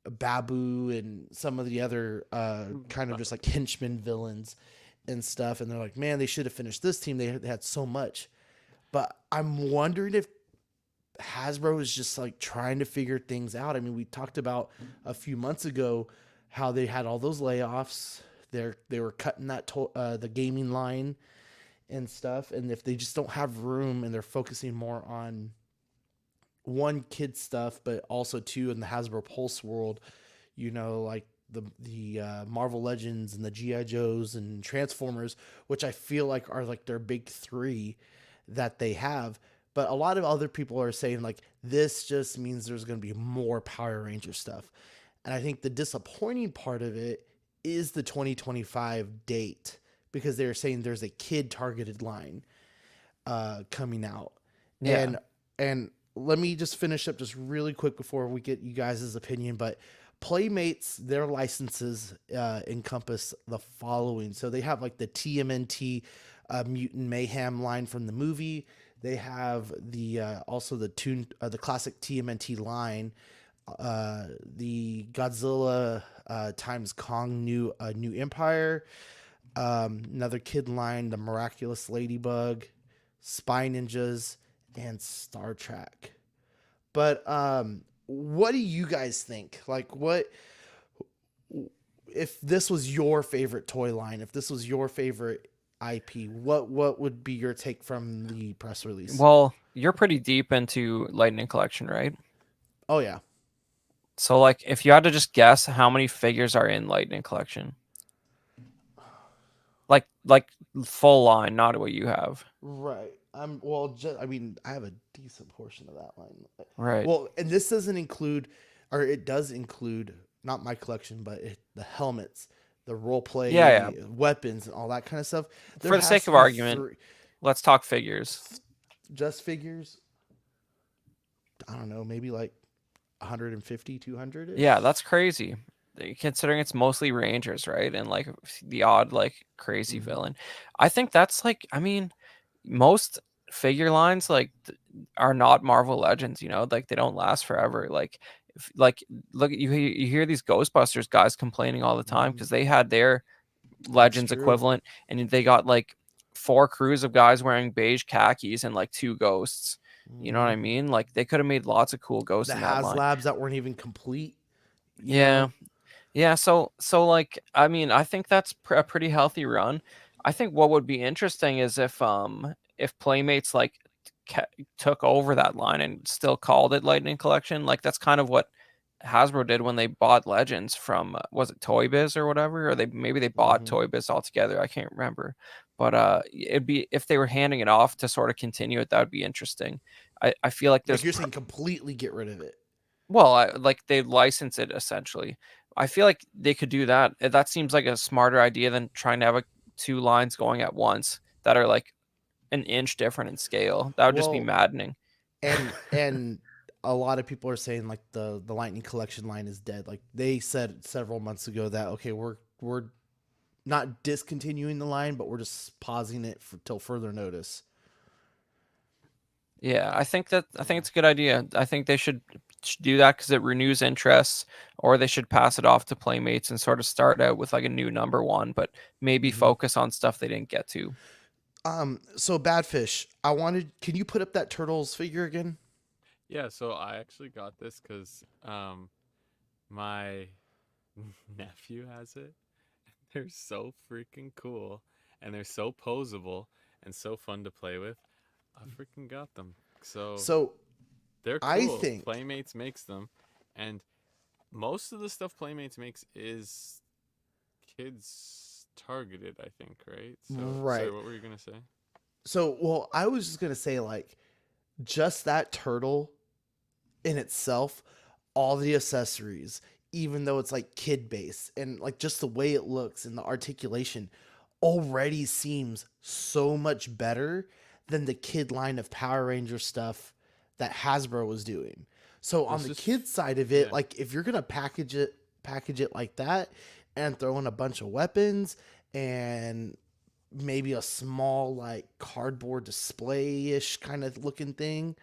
Babu, and some of the other kind of just like henchman villains and stuff. And they're like, man, they should have finished this team. They had so much. But I'm wondering if Hasbro is just like trying to figure things out. I mean, we talked about a few months ago how they had all those layoffs. They were cutting the gaming line and stuff. And if they just don't have room and they're focusing more on one, kid stuff, but also two, in the Hasbro Pulse world, like the Marvel Legends and the G.I. Joes and Transformers, which I feel like are like their big three that they have. But a lot of other people are saying like, this just means there's going to be more Power Ranger stuff. And I think the disappointing part of it is the 2025 date, because they're saying there's a kid targeted line coming out. Yeah. And let me just finish up just really quick before we get you guys' opinion. But Playmates, their licenses encompass the following. So they have like the TMNT Mutant Mayhem line from the movie. They have the also the classic TMNT line, the Godzilla times Kong New Empire, another kid line, the Miraculous Ladybug, Spy Ninjas, and Star Trek. But what do you guys think? Like, what if this was your favorite toy line? If this was your favorite IP, what would be your take from the press release? Well, you're pretty deep into Lightning Collection, right? Oh yeah, So, like, if you had to just guess how many figures are in Lightning Collection, like full line, not what you have, right. I'm well. I mean, I have a decent portion of that line. right? Well, and this doesn't include, or it does include, not my collection, but the helmets, the role Yeah, yeah. play weapons, and all that kind of stuff. There For the has sake to of be argument, let's talk figures. just figures. I don't know, maybe like 150, 200 ish. Yeah, that's crazy. Considering it's mostly Rangers, right? And like the odd like crazy villain. I think that's like, I mean, most figure lines like are not Marvel Legends, you know, like they don't last forever. Like like look, you hear these Ghostbusters guys complaining all the time because they had their That's Legends true. equivalent and they got like 4 crews of guys wearing beige khakis and like 2 ghosts. You know what I mean? Like they could have made lots of cool ghosts The in that line. HasLabs that weren't even complete. You Yeah. know, Yeah, so like I mean, I think that's a pretty healthy run. I think what would be interesting is if Playmates like took over that line and still called it Lightning Collection. Like that's kind of what Hasbro did when they bought Legends from was it Toy Biz or whatever, or maybe they bought Mhm. Toy Biz altogether. I can't remember, but it'd be if they were handing it off to sort of continue it, that would be interesting. I feel like Like there's you're saying, completely get rid of it. well, like they license it essentially. I feel like they could do that. That seems like a smarter idea than trying to have 2 lines going at once that are like an inch different in scale. That would just be Well, maddening. and a lot of people are saying like the Lightning Collection line is dead. Like they said several months ago that okay, we're not discontinuing the line, but we're just pausing it for till further notice. Yeah, I think it's a good idea. I think they should do that because it renews interests, or they should pass it off to Playmates and sort of start out with like a new number one, but maybe Mhm. focus on stuff they didn't get to. So Badfish, I wanted. Can you put up that turtles figure again? Yeah, so I actually got this because my nephew has it. They're so freaking cool, and they're so posable and so fun to play with. I freaking got them. So So they're I cool. think Playmates makes them, and most of the stuff Playmates makes is kids targeted, I think, right? So, sorry, right. what were you gonna say? So well, I was just gonna say like just that turtle in itself, all the accessories, even though it's like kid based and like just the way it looks and the articulation already seems so much better than the kid line of Power Ranger stuff that Hasbro was doing. So Well, on it's the just, kid side of it, yeah. like if you're gonna package it like that and throw in a bunch of weapons and maybe a small like cardboard display-ish kind of looking thing,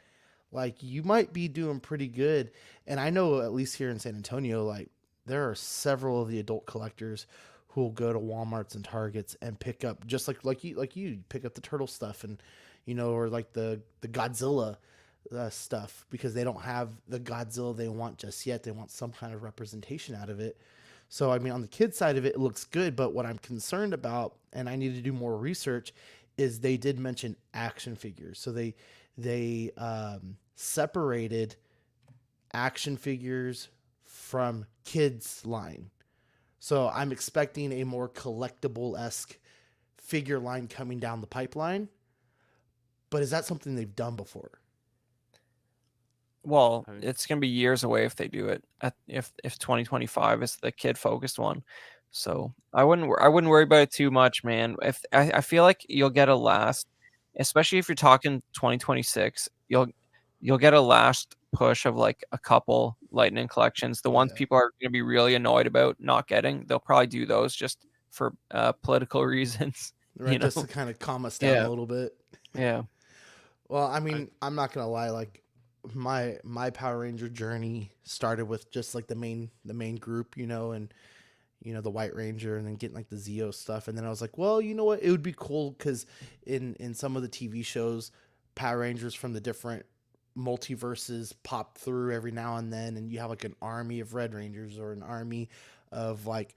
like you might be doing pretty good. And I know at least here in San Antonio, like there are several of the adult collectors who will go to Walmarts and Targets and pick up just like you pick up the turtle stuff and or like the Godzilla stuff because they don't have the Godzilla they want just yet. They want some kind of representation out of it. So I mean, on the kid side of it, it looks good. But what I'm concerned about, and I need to do more research, is they did mention action figures. So they separated action figures from kids line. So I'm expecting a more collectible esque figure line coming down the pipeline. But is that something they've done before? Well, I mean, it's gonna be years away if they do it. If 2025 is the kid focused one, so I wouldn't worry about it too much, man. If I feel like you'll get a last, especially if you're talking 2026, you'll get a last push of like a couple Lightning collections. The ones Yeah. people are gonna be really annoyed about not getting, they'll probably do those just for political reasons, Right. you Just to know? kind of calm us down a Yeah, little bit. yeah. Well, I I mean, I'm not gonna lie. Like my Power Ranger journey started with just like the main group, and the White Ranger, and then getting like the Zeo stuff, and then I was like, well, you know what, it would be cool because in some of the TV shows, Power Rangers from the different multiverses pop through every now and then, and you have like an army of Red Rangers or an army of like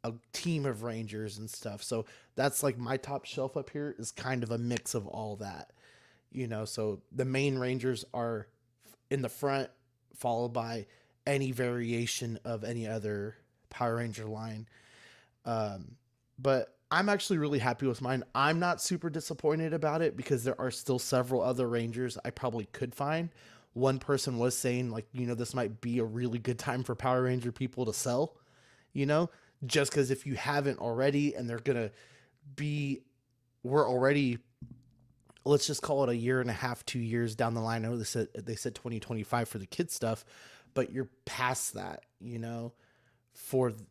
a team of Rangers and stuff. So that's like my top shelf up here is kind of a mix of all that. So the main Rangers are in the front, followed by any variation of any other Power Ranger line. But I'm actually really happy with mine. I'm not super disappointed about it because there are still several other Rangers I probably could find. One person was saying, like, this might be a really good time for Power Ranger people to sell, you know, just because if you haven't already and they're going to be, we're already, let's just call it a year and a half, 2 years down the line. I know they said 2025 for the kids stuff, but you're past that,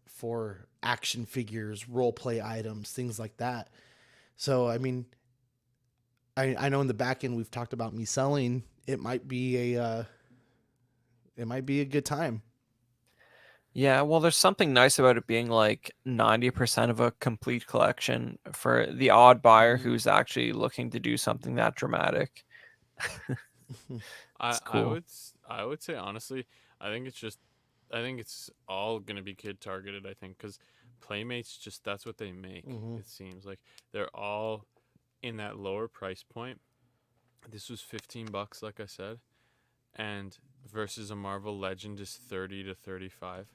for action figures, role play items, things like that. So I mean, I know in the back end we've talked about me selling. It might be a good time. Yeah, well, there's something nice about it being like 90% of a complete collection for the odd buyer Mhm. who's actually looking to do something that dramatic. I It's I cool. would I would say honestly, I think it's just I think it's all gonna be kid targeted. I think because Playmates just that's what they make. Mhm. It seems like they're all in that lower price point. This was $15, like I said, and versus a Marvel Legend is 30 to 35.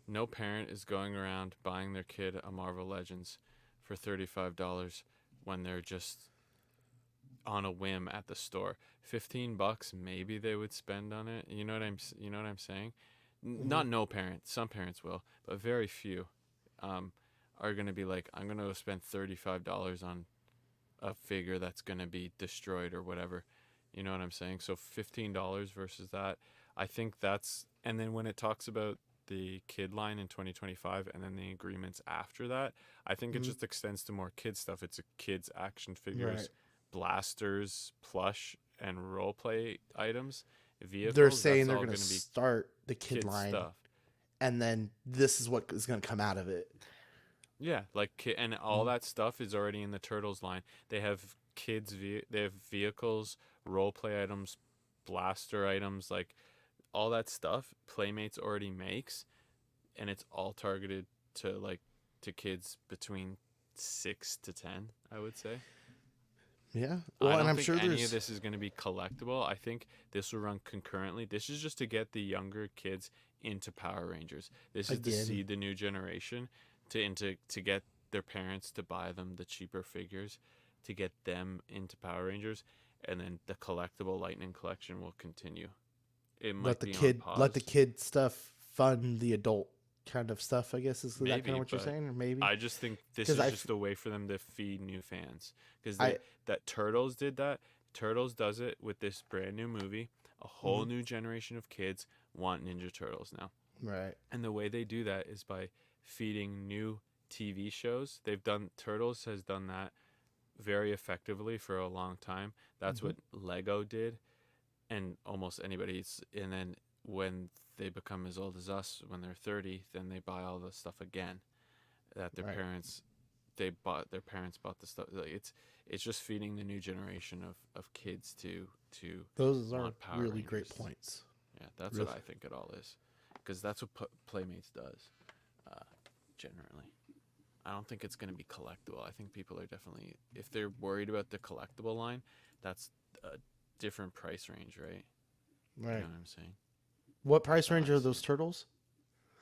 No parent is going around buying their kid a Marvel Legends for $35 when they're just on a whim at the store. $15 maybe they would spend on it. You know what I'm saying? Mhm. Not no parents. Some parents will, but very few um, are going to be like, I'm going to spend $35 on a figure that's going to be destroyed or whatever. You know what I'm saying? So $15 versus that. I think that's and then when it talks about the kid line in 2025 and then the agreements after that, I think it Mhm. just extends to more kid stuff. It's a kids action Right. figures, blasters, plush and role play items, They're vehicles. saying That's they're all going to going to be start the kid kid line, stuff. and then this is what is going to come out of it. Yeah, like and all Mhm. that stuff is already in the Turtles line. They have they have vehicles, role play items, blaster items, like all that stuff Playmates already makes, and it's all targeted to to kids between 6 to 10, I would say. Yeah. I Well, and don't I'm think sure any of there's. this is going to be collectible. I think this will run concurrently. This is just to get the younger kids into Power Rangers. This is to Again. seed the new generation to get their parents to buy them the cheaper figures to get them into Power Rangers, and then the collectible Lightning collection will continue. It let might the be on kid let the pause, kid stuff fund the adult kind of stuff. I guess is that kind of maybe, what you're but saying, or maybe I just think this because is just a way for them to feed new fans because I that Turtles did that. Turtles does it with this brand new movie. A whole mhm. new generation of kids want Ninja Turtles now. Right. And the way they do that is by feeding new TV shows. They've done Turtles has done that very effectively for a long time. That's Hmm. what Lego did and almost anybody's and then when they become as old as us when they're 30, then they buy all the stuff again that Right. their parents bought the stuff like it's just feeding the new generation of kids to Those are want Power really great Rangers. points. Yeah, that's what Really. I think it all is because that's what Playmates does uh, generally. I don't think it's going to be collectible. I think people are definitely if they're worried about the collectible line, that's a different price range, right? You know Right. what I'm saying? What That's price how range I are see those it. turtles?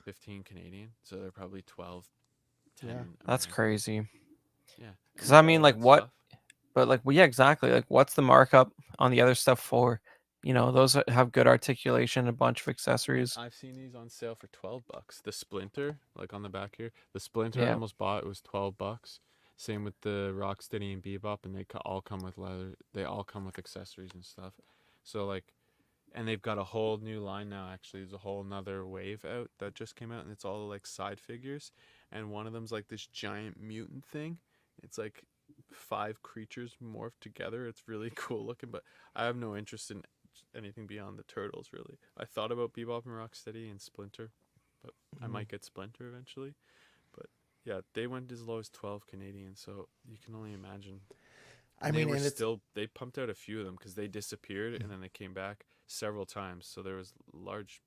15 Canadian, so they're probably 12, Yeah. 10 That's American. crazy. Yeah, and Because they I got mean, all like, that what? stuff. But like, well, yeah, exactly. Like, what's the markup on the other stuff for? Those have good articulation, a bunch of And accessories. I've seen these on sale for $12. The Splinter, like on the back here, the Splinter I Yeah, almost bought was $12. Same with the Rocksteady and Bebop, and they all come with leather. They all come with accessories and stuff. So like, and they've got a whole new line now. Actually, there's a whole another wave out that just came out, and it's all like side figures. And one of them's like this giant mutant thing. It's like five creatures morphed together. It's really cool looking, but I have no interest in anything beyond the Turtles, really. I thought about Bebop and Rocksteady and Splinter, but I might get Splinter eventually. But yeah, they went as low as 12 Canadian, so you can only imagine. I And mean, and it's they pumped out a few of them because they disappeared and then they came back several times. So there was large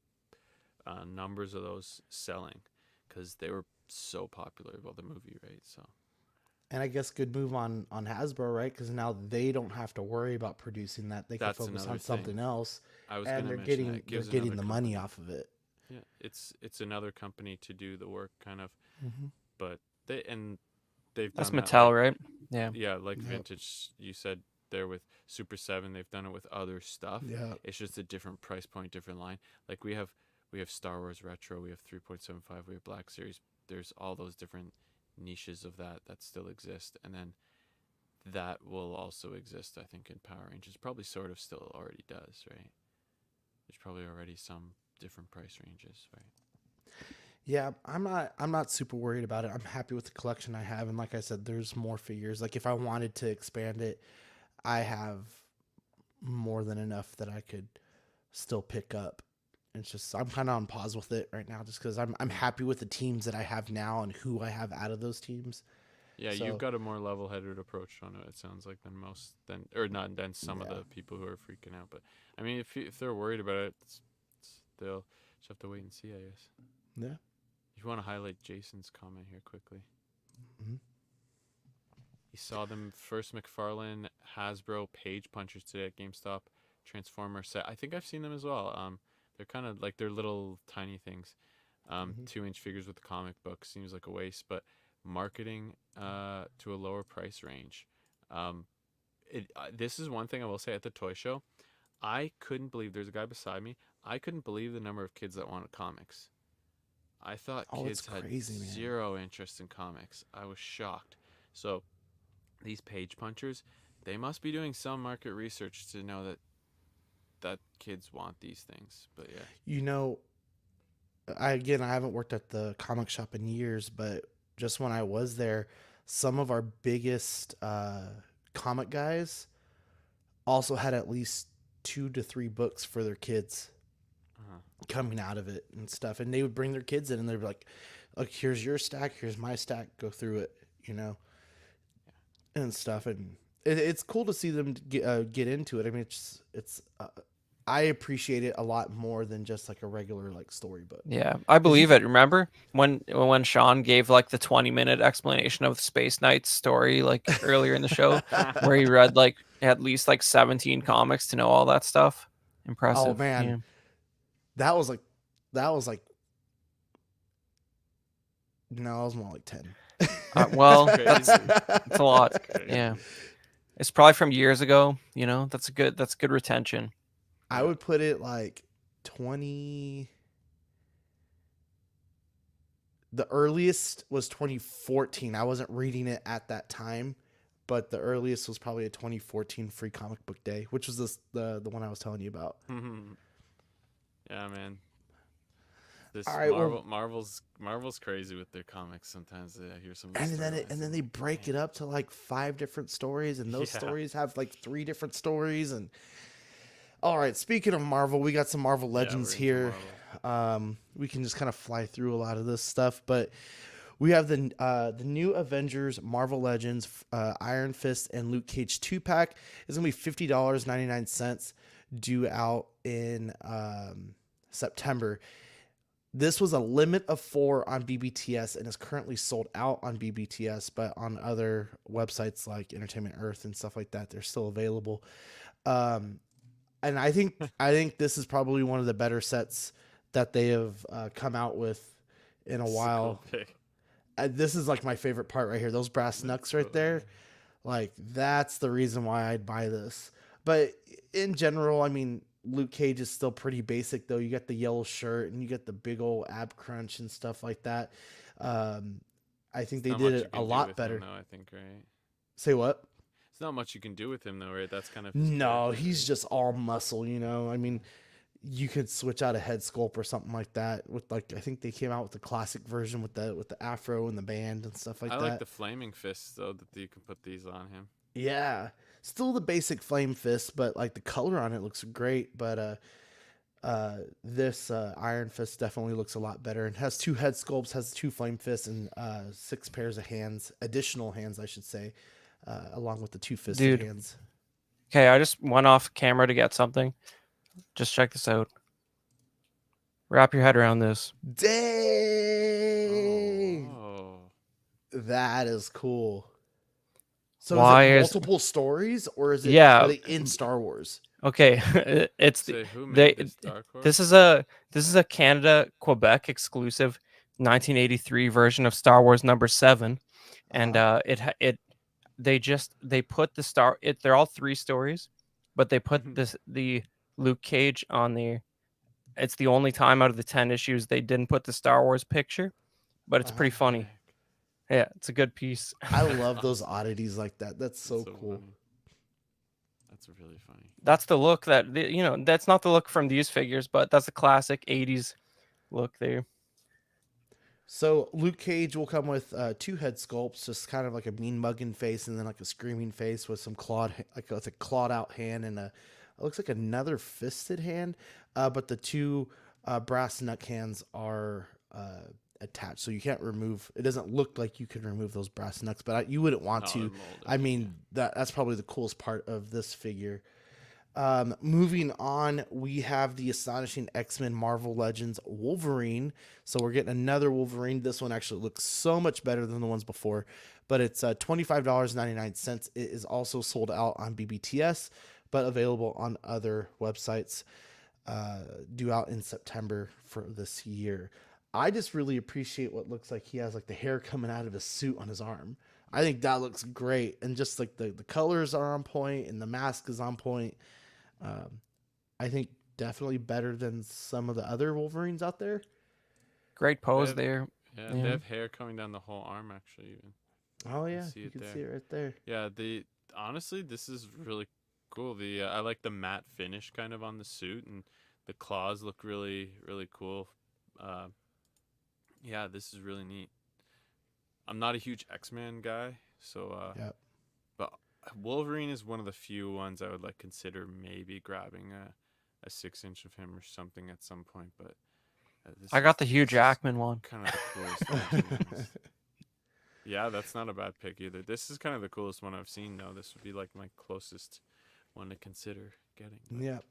numbers of those selling because they were so popular about the movie, right? So and I guess good move on Hasbro, right? Because now they don't have to worry about producing that; they can That's focus another on thing. something else, I was and gonna they're mention getting that. It they're gives getting another the company. money off of it. Yeah, it's another company to do the work, kind of. Mm-hmm. But they've That's done that like Mattel, right? Yeah. yeah, like Yep. vintage. You said there with Super 7, they've done it with other stuff. Yeah. It's just a different price point, different line. Like we have Star Wars Retro, we have 3.75, we have Black Series. There's all those different niches of that still exist, and then that will also exist, I think, in Power Rangers. Probably sort of still already does, right? There's probably already some different price ranges, right? Yeah, I'm not super worried about it. I'm happy with the collection I have, and like I said, there's more figures. Like if I wanted to expand it, I have more than enough that I could still pick up. It's just I'm kind of on pause with it right now, just because I'm happy with the teams that I have now and who I have out of those teams. Yeah, you've So got a more level-headed approach on it. It sounds like or not than some of yeah, the people who are freaking out. But I mean, if they're worried about it, they'll just have to wait and see, I guess. yeah. If you want to highlight Jason's comment here quickly, Mhm. he saw them first McFarlane Hasbro Page Punchers today at GameStop Transformer set. I think I've seen them as well. They're kind of like they're little tiny things. Mhm. 2-inch figures with the comic book seems like a waste, but marketing to a lower price range. This is one thing I will say at the toy show. I couldn't believe there's a guy beside me. I couldn't believe the number of kids that wanted comics. I thought Oh, it's kids had crazy, man. zero interest in comics. I was shocked. So these page punchers, they must be doing some market research to know that kids want these things. But yeah. You know, I haven't worked at the comic shop in years, but just when I was there, some of our biggest comic guys also had at least 2 to 3 books for their kids Uh-huh. coming out of it and stuff. And they would bring their kids in and they'd be like, "Look, here's your stack, here's my stack, go through it," and stuff. And it's cool to see them get into it. I mean, it's I appreciate it a lot more than just like a regular like storybook. Yeah, I believe it. Remember when Sean gave like the 20-minute explanation of Space Knight's story like earlier in the show, where he read like at least like 17 comics to know all that stuff? Impressive. Oh man, Yeah. that was like no, it was more like 10. Well, That's crazy. it's a lot. Crazy. Yeah, it's probably from years ago. That's good retention. I would put it like 20. The earliest was 2014. I wasn't reading it at that time, but the earliest was probably a 2014 free comic book day, which was the one I was telling you about. Yeah, man. This All right, well- Marvel's crazy with their comics. Sometimes I hear some. And then they break it up to like 5 different stories, and those Yeah. stories have like 3 different stories. And all right, speaking of Marvel, we got some Marvel Legends here. We can just kind of fly through a lot of this stuff, but we have the new Avengers Marvel Legends Iron Fist and Luke Cage 2-pack. It's gonna be $50.99, due out in September. This was a limit of 4 on BBTS and is currently sold out on BBTS, but on other websites like Entertainment Earth and stuff like that, they're still available. And I think this is probably one of the better sets that they have come out with in a while. Cool pick. This is like my favorite part right here. Those brass knucks right there. Like that's the reason why I'd buy this. But in general, I mean, Luke Cage is still pretty basic though. You got the yellow shirt and you get the big old ab crunch and stuff like that. I think they Not did much it you can a do lot with better. him, though, I think, right? Say what? It's not much you can do with him, though, right? That's kind of his No, character, he's right? just all muscle, I mean, you could switch out a head sculpt or something like that with like I think they came out with the classic version with the afro and the band and stuff like I that. like the flaming fists though that you can put these on him. Yeah. Still the basic flame fist, but like the color on it looks great. But this Iron Fist definitely looks a lot better and has 2 head sculpts, has 2 flame fists, and 6 pairs of hands, additional hands, I should say, along with the 2 fisted Dude, hands. okay, I just went off camera to get something. Just check this out. Wrap your head around this. Dang! Oh. That is cool. So is Why it is multiple stories, or are yeah? they in Star Wars? Okay, it's Say who they. made this Dark Horse? This is a Canada Quebec exclusive 1983 version of Star Wars number 7, and they put they're all 3 stories, but they put the Luke Cage on the. It's the only time out of the 10 issues they didn't put the Star Wars picture, but it's pretty funny. Heck. Yeah, it's a good piece. I love those oddities like that. That's so cool. Funny. That's really funny. That's the look that's not the look from these figures, but that's a classic 80s look there. So Luke Cage will come with 2 head sculpts, just kind of like a mean mugging face, and then like a screaming face with some like a clawed out hand, and it looks like another fisted hand. But the 2 brass knuck hands are attached, so you can't remove. It doesn't look like you can remove those brass knucks, but you wouldn't want to. I mean, that's probably the coolest part of this figure. Moving on, we have the Astonishing X-Men Marvel Legends Wolverine. So we're getting another Wolverine. This one actually looks so much better than the ones before, but it's $25.99. It is also sold out on BBTS, but available on other websites, due out in September for this year. I just really appreciate what looks like he has like the hair coming out of his suit on his arm. I think that looks great. And just like the colors are on point and the mask is on point. I think definitely better than some of the other Wolverines out there. Great pose there. Yeah, they have hair coming down the whole arm actually. Even. Oh yeah, you can see it right there. Yeah, honestly this is really cool. I like the matte finish kind of on the suit, and the claws look really cool. Yeah, this is really neat. I'm not a huge X-Men guy, so but Wolverine is one of the few ones I would like consider maybe grabbing a 6-inch of him or something at some point. But I got the Hugh Jackman one. Kind of the coolest one, to be honest. Yeah, that's not a bad pick either. This is kind of the coolest one I've seen, though. This would be like my closest one to consider getting. But. Yeah.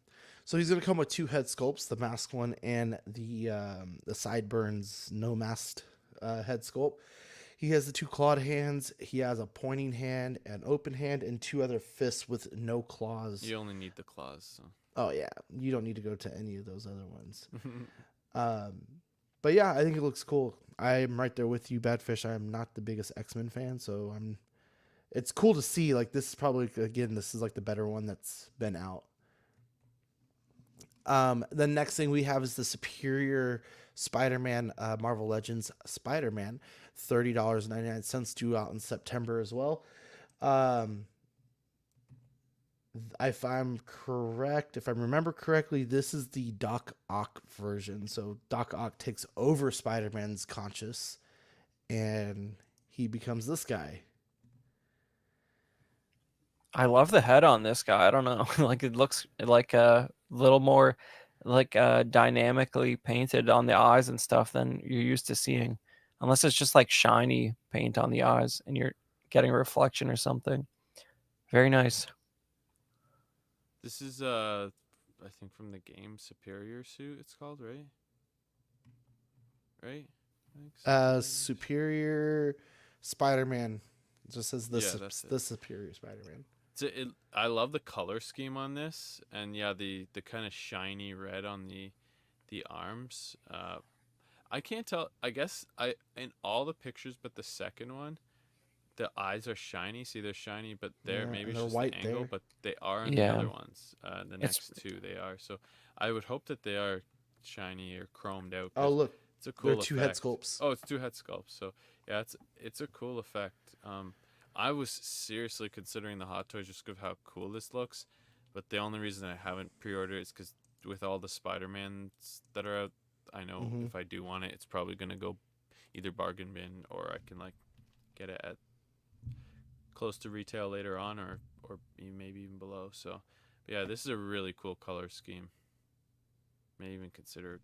So he's gonna come with 2 head sculpts, the masked one and the sideburns no masked head sculpt. He has the 2 clawed hands. He has a pointing hand, an open hand, and 2 other fists with no claws. You only need the claws. So. Oh yeah, you don't need to go to any of those other ones. But yeah, I think it looks cool. I'm right there with you, Badfish. I'm not the biggest X-Men fan, so it's cool to see. Like, this is probably, again, this is like the better one that's been out. The next thing we have is the Superior Spider-Man Marvel Legends Spider-Man, $30.99, due out in September as well. If I'm correct, if I remember correctly, this is the Doc Ock version. So Doc Ock takes over Spider-Man's conscious, and he becomes this guy. I love the head on this guy. I don't know, like it looks like a little more like dynamically painted on the eyes and stuff than you're used to seeing, unless it's just like shiny paint on the eyes and you're getting a reflection or something. Very nice. This is I think from the game Superior suit it's called, right? Right? Superior Spider-Man. It just says the Superior Spider-Man. I love the color scheme on this, and yeah, the kind of shiny red on the arms. I can't tell. I guess in all the pictures but the second one, the eyes are shiny. See, they're shiny, but maybe it's just white the angle, but they are in the other ones. The next 2 they are. So I would hope that they are shiny or chromed out. Oh look, it's a cool. They're 2 head sculpts. Oh, it's 2 head sculpts. So yeah, it's a cool effect. I was seriously considering the Hot Toys just because of how cool this looks, but the only reason I haven't pre-ordered is because with all the Spider-Mans that are out, I know if I do want it, it's probably gonna go either bargain bin or I can like get it at close to retail later on, or maybe even below. So, but yeah, this is a really cool color scheme. May even consider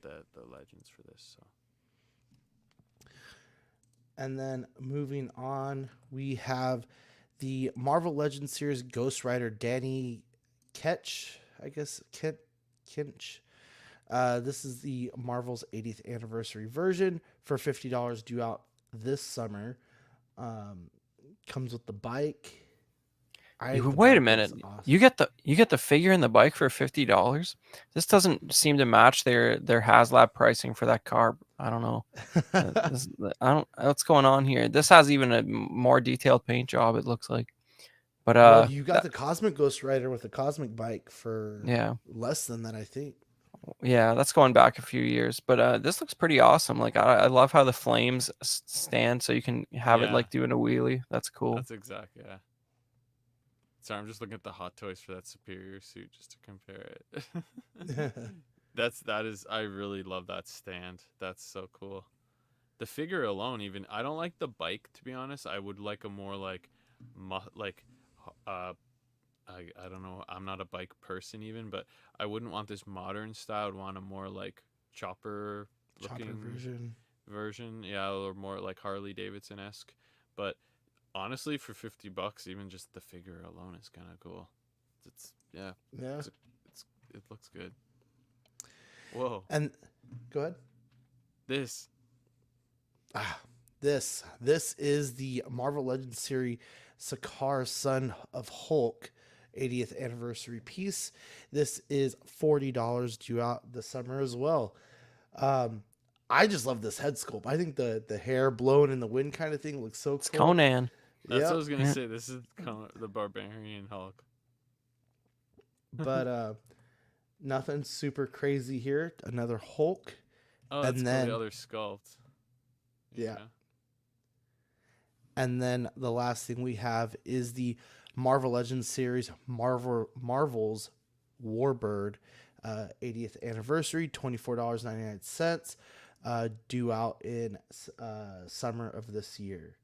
the legends for this. So And then moving on, we have the Marvel Legends series Ghost Rider Danny Ketch, I guess Kinch. This is the Marvel's 80th anniversary version for $50 due out this summer. Um, Comes with the bike. The Wait a bike looks minute. awesome. You get the figure and the bike for $50. This doesn't seem to match their HasLab pricing for that car. I don't know. I don't. What's going on here? This has even a more detailed paint job. It looks like. But Well, you got the Cosmic Ghost Rider with the Cosmic bike for yeah, less than that, I think. yeah, that's going back a few years. But this looks pretty awesome. Like I love how the flames stand, so you can have it yeah, like doing a wheelie. That's cool. that's exactly yeah. Sorry, I'm just looking at the Hot Toys for that Superior suit just to compare it. That is I really love that stand. That's so cool. The figure alone, even I don't like the bike to be honest. I would like a more like, like, uh, I don't know. I'm not a bike person even, but I wouldn't want this modern style. I'd want a more like chopper Chopper looking version. Yeah, or more like Harley Davidson esque. But honestly, for $50, even just the figure alone is kind of cool. It's yeah, Yeah. it looks good. Whoa, And go ahead. this This is the Marvel Legends series Sakaar Son of Hulk 80th anniversary piece. This is $40 due out this summer as well. I just love this head sculpt. I think the hair blowing in the wind kind of thing looks so It's cool. Conan. that's what I Yep. was gonna Yeah. say. This is the Barbarian Hulk. But nothing super crazy here. Another Hulk. Oh, And that's cool. then The other sculpt. yeah. And then the last thing we have is the Marvel Legends series Marvel's Warbird 80th anniversary, $24.99, due out in summer of this year.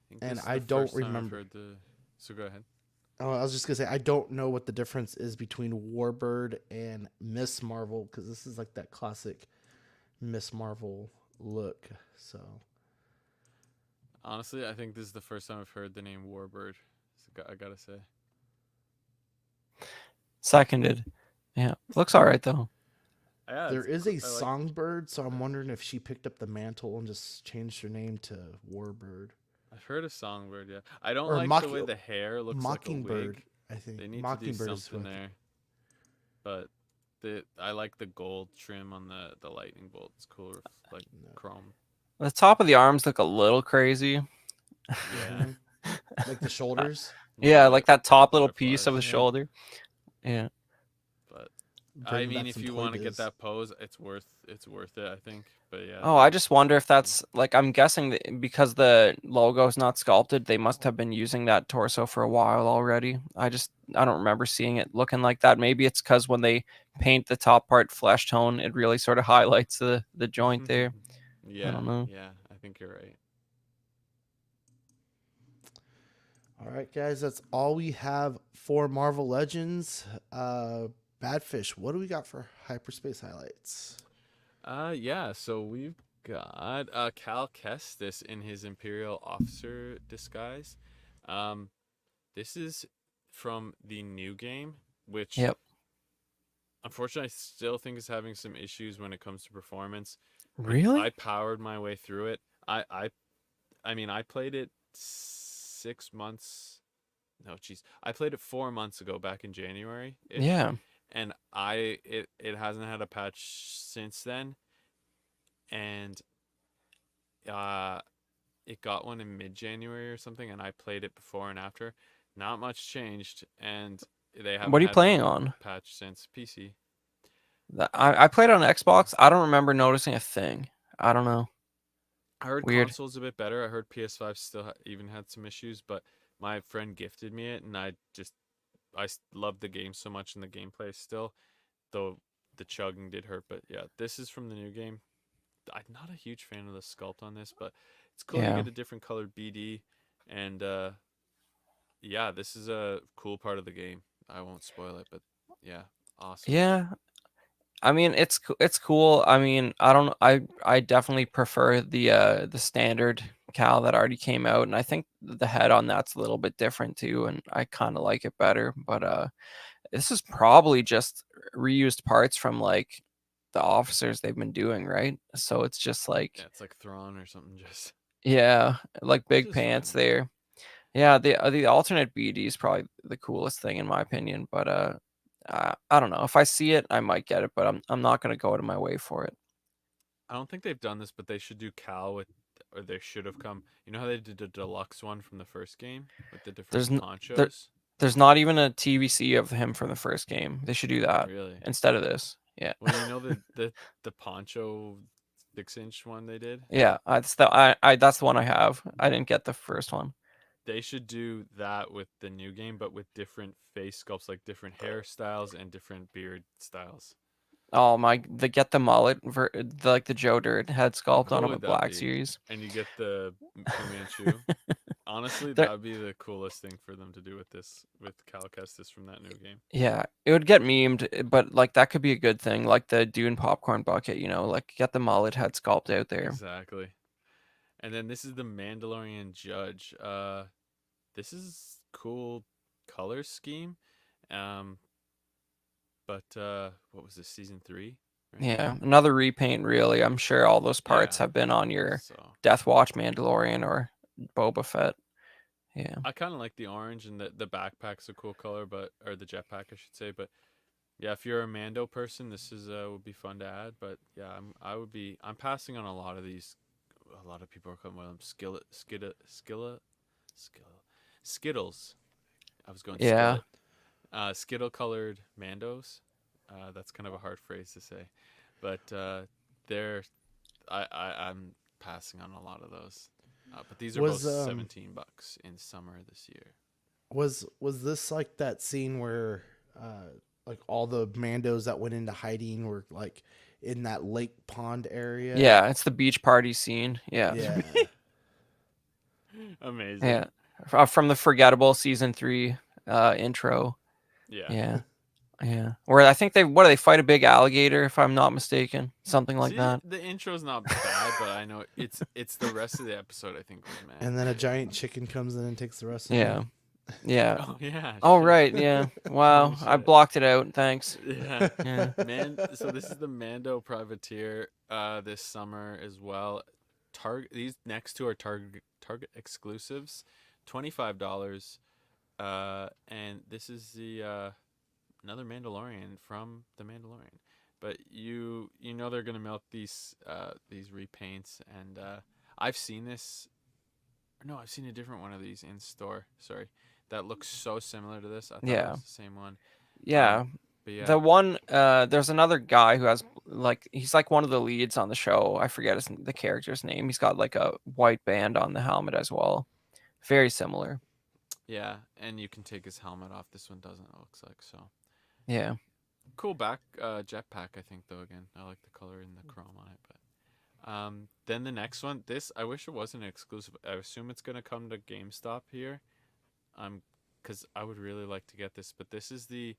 think And this is I the don't first time I've remember. heard the. So go ahead. Oh, I was just gonna say I don't know what the difference is between Warbird and Miss Marvel because this is like that classic Miss Marvel look. So Honestly, I think this is the first time I've heard the name Warbird. So I gotta say. Seconded. Yeah. Looks all right though. Yeah, there it's is cool. a I like. songbird, so I'm wondering if she picked up the mantle and just changed her name to Warbird I've heard of Songbird. Yeah, I don't or like the way the hair looks like a Mockingbird. wig. I think They need to do Mockingbird is something there. But I like the gold trim on the lightning bolt. It's cool, like no. chrome. The top of the arms look a little crazy. Yeah, Like the shoulders, Yeah, more like that top little piece of butterflies. the Yeah. shoulder. Yeah. But I bringing mean, back if some you Toy want to get Biz. that pose, it's worth it. I think. But yeah, Oh, I just wonder if that's like I'm guessing that because the logo is not sculpted, they must have been using that torso for a while already. I don't remember seeing it looking like that. Maybe it's because when they paint the top part flesh tone, it really sort of highlights the joint there. I yeah, don't know. yeah. I think you're right. All right, guys, that's all we have for Marvel Legends. Badfish, what do we got for hyperspace highlights? Yeah. So we've got Cal Kestis in his Imperial officer disguise. Um, this is from the new game, which Yep. unfortunately I still think is having some issues when it comes to performance. Really? I powered my way through it. I mean, I played it 6 months. No, jeez, I played it 4 months ago, back in January ish, Yeah. and it hasn't had a patch since then, and uh, it got one in mid January or something, and I played it before and after. Not much changed, and they What haven't are you had playing one on? patch since PC. I played on Xbox. I don't remember noticing a thing. I don't know. I heard Weird. consoles a bit better. I heard PS5 still even had some issues, but my friend gifted me it, and loved the game so much, and the gameplay still, though the chugging did hurt. But yeah, this is from the new game. I'm not a huge fan of the sculpt on this, but it's cool. You Yeah. get a different colored BD, and yeah, this is a cool part of the game. I won't spoil it, but yeah, awesome. Yeah, I mean, it's cool. I mean, I don't I definitely prefer the standard Cal that already came out, and I think the head on that's a little bit different too, and I kind of like it better. But this is probably just reused parts from like the officers they've been doing, right? So it's just Yeah, like, it's like Thrawn or something, just yeah, like which big is fine pants with me. there. Yeah, the alternate BD is probably the coolest thing in my opinion, but I don't know. If I see it, I might get it, but I'm not gonna go out of my way for it. I don't think they've done this, but they should do Cal with, or they should have come. You know how they did the deluxe one from the first game with the There's different n- there ponchos? there's not even a TVC of him from the first game. They should do that Really? instead of this. Yeah. Well, you know the poncho 6-inch one they did. Yeah, that's the one I have. I didn't get the first one. They should do that with the new game, but with different face sculpts, like different hairstyles and different beard styles. Oh my, the get the mullet like the Joe Dirt head How sculpt on cool a would that Black be? Series. And you get the Fu Manchu. Honestly, There, that would be the coolest thing for them to do with this, with Cal Kestis from that new game. yeah, it would get memed, but like that could be a good thing, like the Dune popcorn bucket, like get the mullet head sculpt out there. Exactly. And then this is the Mandalorian Judge. This is cool color scheme. Um, but what was this, season 3? Right? Yeah, another repaint, really. I'm sure all those Yeah. parts have been on your So Death Watch Mandalorian or Boba Fett. Yeah. I kind of like the orange, and the backpack's a cool color, but or the jetpack I should say. But yeah, if you're a Mando person, this is would be fun to add. But yeah, I'm passing on a lot of these. A lot of people are coming with them. Skittles. I was going Yeah. skillet. Skittle colored Mandos. That's kind of a hard phrase to say, but they're I'm passing on a lot of those. But these are both Was $17 in summer this year. was this like that scene where like all the Mandos that went into hiding were like in that lake pond area? Yeah, it's the beach party scene. Yeah. Yeah. Amazing. Yeah. From the Forgettable season 3 intro. Yeah. Yeah. Yeah. Where I think what do they fight a big alligator if I'm not mistaken? Something like See, that. the intro's not bad, but I know it's the rest of the episode I think was mad. And then a giant chicken comes in and takes the rest of Yeah. them. Yeah. Oh yeah. Oh shit. right, yeah. Wow, I shit. blocked it out. Thanks. Yeah. Yeah. So this is the Mando Privateer this summer as well. These next two are Target exclusives, $25. And this is the another Mandalorian from the Mandalorian. But you know they're gonna milk these repaints, and I've seen this. No, I've seen a different one of these in store. Sorry, that looks so similar to this. I thought it Yeah. was the same one. Yeah. But yeah, The one there's another guy who has he's like one of the leads on the show. I forget the character's name. He's got like a white band on the helmet as well. Very similar. yeah, and you can take his helmet off. This one doesn't. It looks like so. Yeah. Cool back jetpack. I think though. Again, I like the color and the chrome on it. But then the next one. This I wish it wasn't exclusive. I assume it's gonna come to GameStop here. Because I would really like to get this. But this is the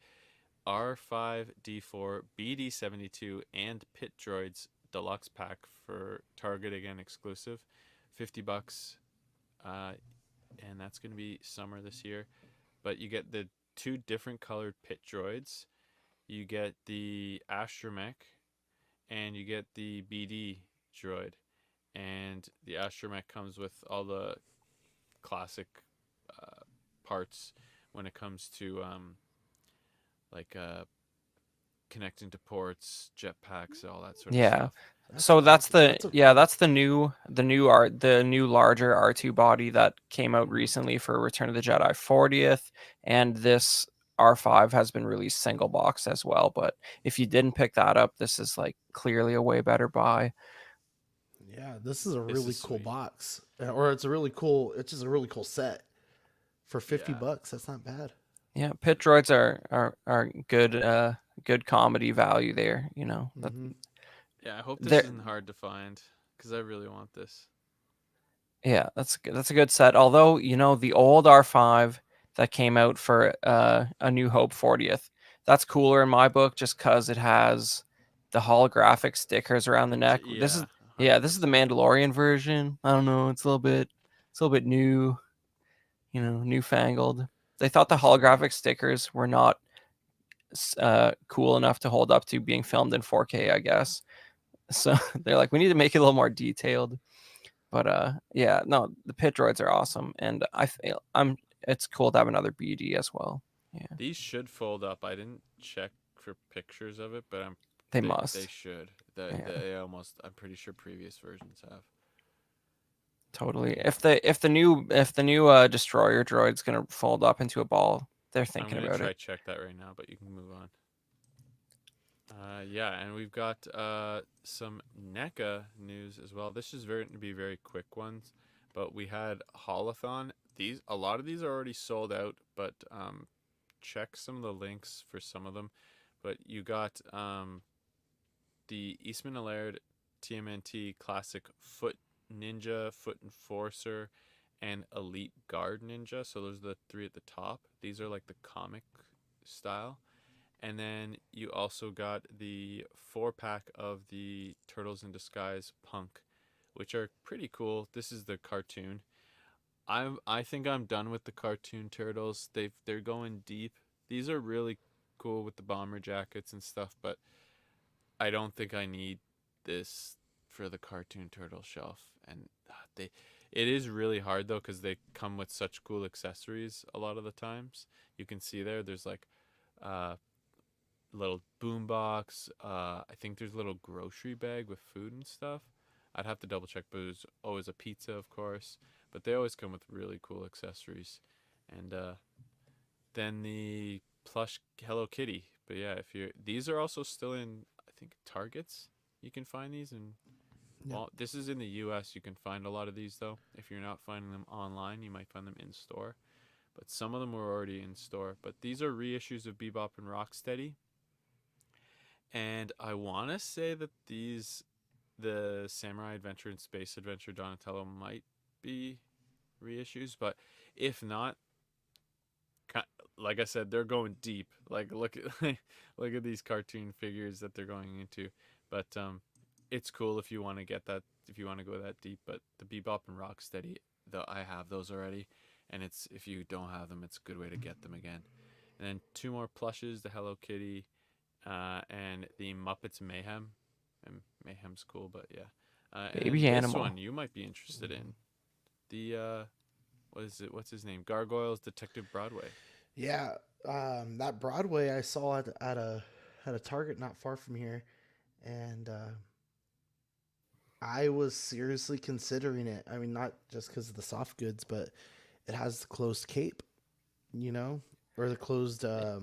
R5D4 BD72 and Pit Droids deluxe pack for Target, again exclusive, $50, and that's going to be summer this year. But you get the 2 different colored Pit Droids, you get the astromech, and you get the BD droid. And the astromech comes with all the classic parts when it comes to like connecting to ports, jetpacks, all that sort of Yeah. stuff. So that's the cool- that's the new larger R2 body that came out recently for Return of the Jedi 40th, and this R5 has been released single box as well, but if you didn't pick that up, this is like clearly a way better buy. Yeah, this is a This really is cool sweet. box. Or it's just a really cool set. For $50, Yeah. that's not bad. Yeah, pit droids are good comedy value there, Mhm. Yeah, I hope this There isn't hard to find because I really want this. yeah, that's a good set. Although, the old R5 that came out for A New Hope 40th. That's cooler in my book just because it has the holographic stickers around the neck. This is Yeah, this is the 100%. Mandalorian version. I don't know, it's a little bit new, newfangled. They thought the holographic stickers were not cool enough to hold up to being filmed in 4K, I guess. So they're like, we need to make it a little more detailed. But yeah, no, the pit droids are awesome, and it's cool to have another BD as well. Yeah, These should fold up. I didn't check for pictures of it, but they they must. should. Yeah, I'm pretty sure previous versions have. totally. If the new destroyer droid's gonna fold up into a ball, they're I'm thinking gonna about try it. check that right now, but you can move on. Yeah, and we've got some NECA news as well. This is going to be very quick ones, but we had Holothon. A lot of these are already sold out, but check some of the links for some of them. But you got the Eastman Allard TMNT Classic Foot Ninja, Foot Enforcer, and Elite Guard Ninja. So those are the three at the top. These are like the comic style. And then you also got the 4-pack of the Turtles in Disguise Punk, which are pretty cool. This is the cartoon. I think I'm done with the cartoon turtles. They're going deep. These are really cool with the bomber jackets and stuff, but I don't think I need this for the cartoon turtle shelf. And it is really hard though because they come with such cool accessories a lot of the times. You can see there's like uh little boombox. I think there's a little grocery bag with food and stuff. I'd have to double check, but there's always a pizza, of course. But they always come with really cool accessories. And then the plush Hello Kitty. But yeah, these are also still in, I think, Targets. You can find these in. Yeah. Well, this is in the U.S. You can find a lot of these though. If you're not finding them online, you might find them in store. But some of them were already in store. But these are reissues of Bebop and Rocksteady. And I want to say that the Samurai Adventure and Space Adventure Donatello might be reissues, but if not, like I said, they're going deep. Like look at look at these cartoon figures that they're going into. But it's cool if you want to get that, if you want to go that deep. But the Bebop and Rocksteady, though, I have those already, and it's, if you don't have them, it's a good way to get them again. And then two more plushes: the Hello Kitty, and the Muppets Mayhem. And Mayhem's cool, but yeah. And then Baby this animal. one you might be interested in. The what is it? What's his name? Gargoyles Detective Broadway. Yeah, that Broadway I saw at a Target not far from here, and I was seriously considering it. I mean, not just because of the soft goods, but it has the closed cape, or the closed the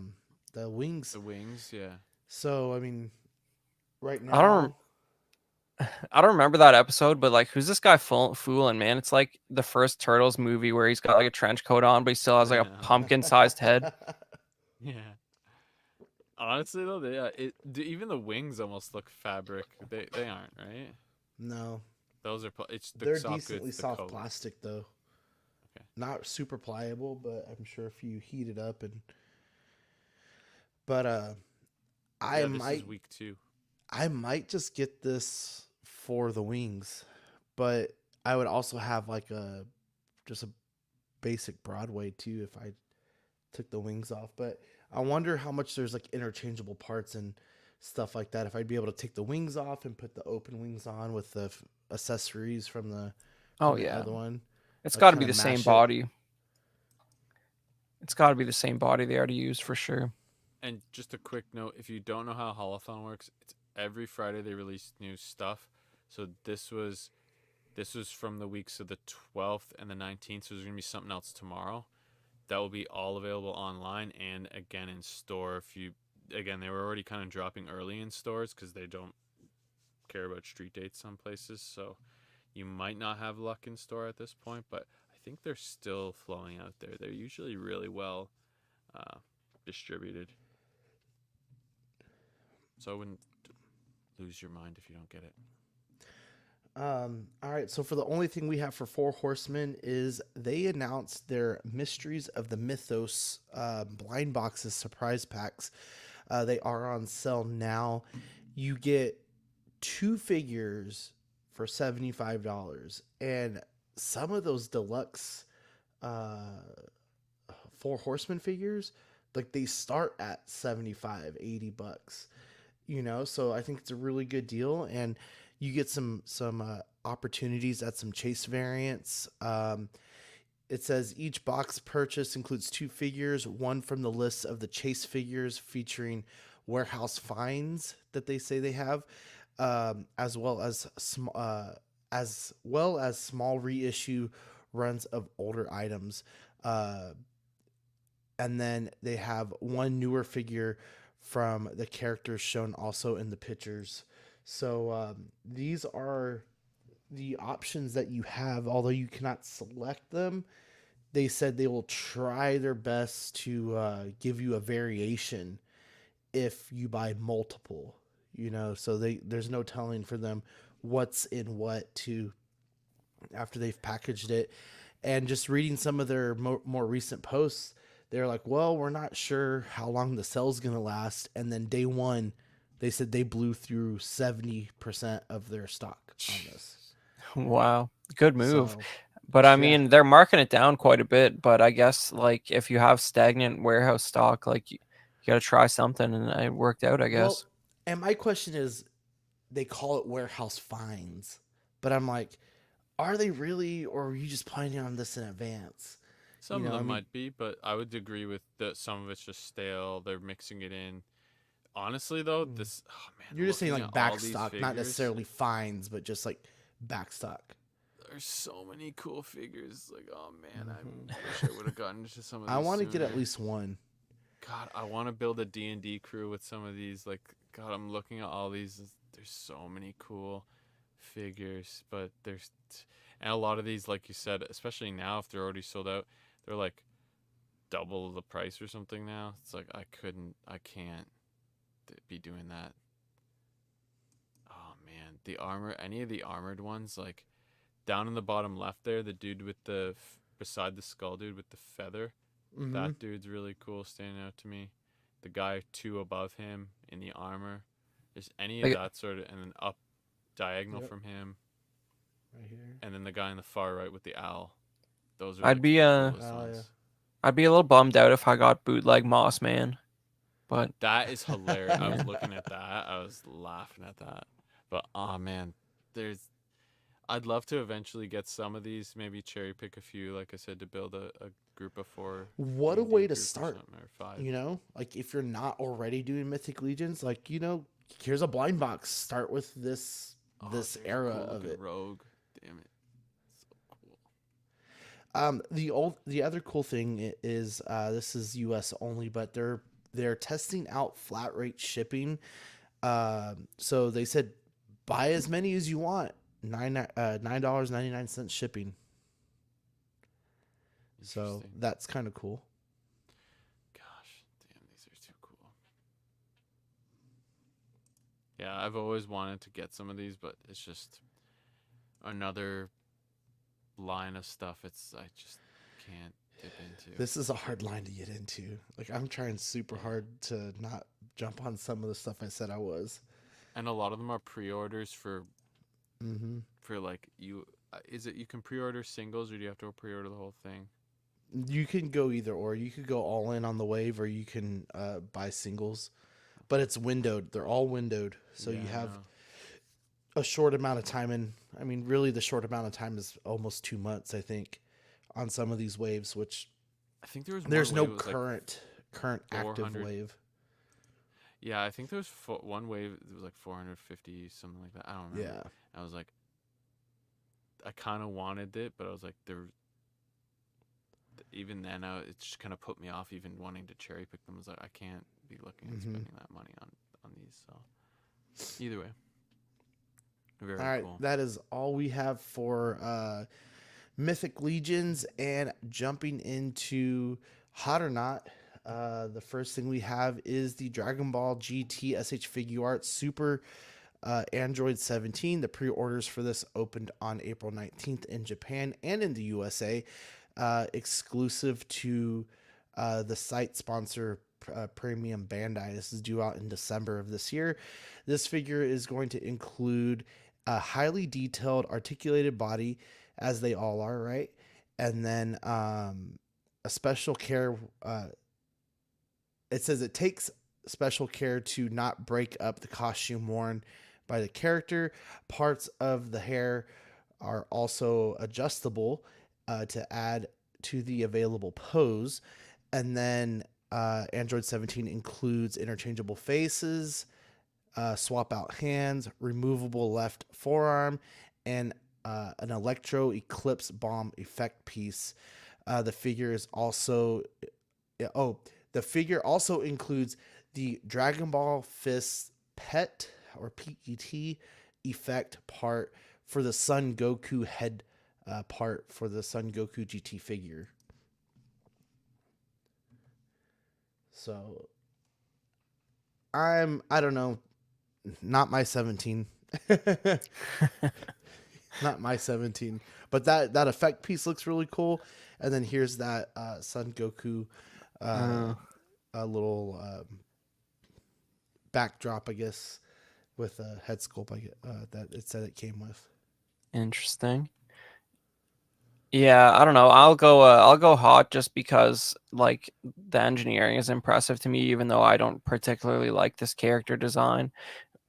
wings. The wings, yeah. So I mean, right I don't now, I don't remember that episode, but like, who's this guy fooling, man? It's like the first Turtles movie where he's got like a trench coat on, but he still has I like a know. pumpkin-sized head. Yeah. Honestly though, even the wings almost look fabric. They aren't, right? no, Those are it's the they're soft decently goods, the soft coat. plastic though. Okay. Not super pliable, but I'm sure if you heat it up but I Yeah, this is might week 2. I might just get this for the wings, but I would also have like just a basic Broadway too if I took the wings off. But I wonder how much there's like interchangeable parts and stuff like that. If I'd be able to take the wings off and put the open wings on with the accessories from Oh the yeah, other one, it's like got to kind be of the same mash it. body. It's got to be the same body they already used for sure. And just a quick note, if you don't know how Holothon works, it's every Friday they release new stuff. So this was from the weeks of the 12th and the 19th, so there's going to be something else tomorrow. That will be all available online and again in store. Again, they were already kind of dropping early in stores because they don't care about street dates some places. So you might not have luck in store at this point, but I think they're still flowing out there. They're usually really well distributed. So I wouldn't lose your mind if you don't get it. All right, so for the only thing we have for Four Horsemen is they announced their Mysteries of the Mythos blind boxes surprise packs. They are on sale now. You get two figures for $75, and some of those deluxe uh, Four Horsemen figures, like they start at 75, $80. So I think it's a really good deal, and you get some opportunities at some chase variants. It says each box purchase includes two figures, one from the list of the chase figures featuring warehouse finds that they say they have, as well as small reissue runs of older items. Uh, and then they have one newer figure from the characters shown also in the pictures. So these are the options that you have, although you cannot select them. They said they will try their best to give you a variation if you buy multiple. So there's no telling for them what's in what to after they've packaged it. And just reading some of their more recent posts, they're like, well, we're not sure how long the sale's going to last. And then day one, they said they blew through 70% of their stock on this. Wow, good move. So, But I yeah. mean, they're marking it down quite a bit. But I guess like if you have stagnant warehouse stock, like you got to try something, and it worked out, I Well, guess. and my question is, they call it warehouse finds, but I'm like, are they really, or are you just planning on this in advance? Some of I them mean, might be, but I would agree with that. Some of it's just stale. They're mixing it in. Honestly, though, this oh man, you're just saying looking like at back all these stock, not figures, necessarily finds, but just like back stock. there's so many cool figures. Like, oh man, I Mhm. wish I would have gotten to some of these. I want to get at sooner. least one. God, I want to build a D&D crew with some of these. Like, God, I'm looking at all these. There's so many cool figures, but and a lot of these, like you said, especially now if they're already sold out, they're like double the price or something now. It's like I can't be doing that. Oh man, the armor, any of the armored ones, like down in the bottom left there, the dude with beside the skull dude with the feather. Mm-hmm. That dude's really cool, standing out to me. The guy two above him in the armor. There's any of Like, that sort of, and then up diagonal Yep. from him, Right here. and then the guy in the far right with the owl. Those are I'd the be two coolest Oh, ones. yeah. I'd be a little bummed out if I got bootleg Moss Man, but That is hilarious. I was looking at that. I was laughing at that. But oh man, I'd love to eventually get some of these. Maybe cherry pick a few, like I said, to build a group of 4. What a D&D way to group or start. something, or 5. Like if you're not already doing Mythic Legions, like here's a blind box. Start with this Oh, this there's a era cool of looking it. rogue. Damn it, so cool. The other cool thing is this is U.S. only, but they're testing out flat rate shipping. So they said buy as many as you want. $9.99 shipping. So Interesting. that's kind of cool. Gosh, damn, these are too cool. Yeah, I've always wanted to get some of these, but it's just another line of stuff. I just can't dip into. This is a hard line to get into. Like I'm trying super hard to not jump on some of the stuff I said I was. And a lot of them are pre-orders for Mm-hmm. like you. Is it you can pre-order singles, or do you have to pre-order the whole thing? You can go either or. You could go all in on the wave, or you can buy singles. But it's windowed. They're all windowed, so Yeah, you I have know. a short amount of time. And I mean, really, the short amount of time is almost 2 months, I think, on some of these waves. Which I think there was there's one no wave, it was like current active 400. wave. Yeah, I think there was one wave. It was like 450, something like that. I don't remember. Yeah. I was like, I kind of wanted it, but I was like, even then, it just kind of put me off even wanting to cherry pick them. I was like, I can't be looking at spending that money on these. So either way, very All right, cool. that is all we have for Mythic Legions. And jumping into Hot or Not, the first thing we have is the Dragon Ball GT SH Figure Art Super Android 17. The pre-orders for this opened on April 19th in Japan and in the USA, exclusive to the site sponsor Premium Bandai. This is due out in December of this year. This figure is going to include a highly detailed articulated body, as they all are, right? And then a special care. It says it takes special care to not break up the costume worn by the character. Parts of the hair are also adjustable to add to the available pose. And then Android 17 includes interchangeable faces, swap out hands, removable left forearm, and an electro eclipse bomb effect piece. The figure is also the figure also includes the Dragon Ball Fist PET or PET effect part for the Son Goku head part for the Son Goku GT figure. So I don't know, not my 17. Not my 17. But that effect piece looks really cool. And then here's that Son Goku a little backdrop, I guess, with a head sculpt that it said it came with. Interesting. Yeah, I don't know. I'll go hot just because like the engineering is impressive to me, even though I don't particularly like this character design.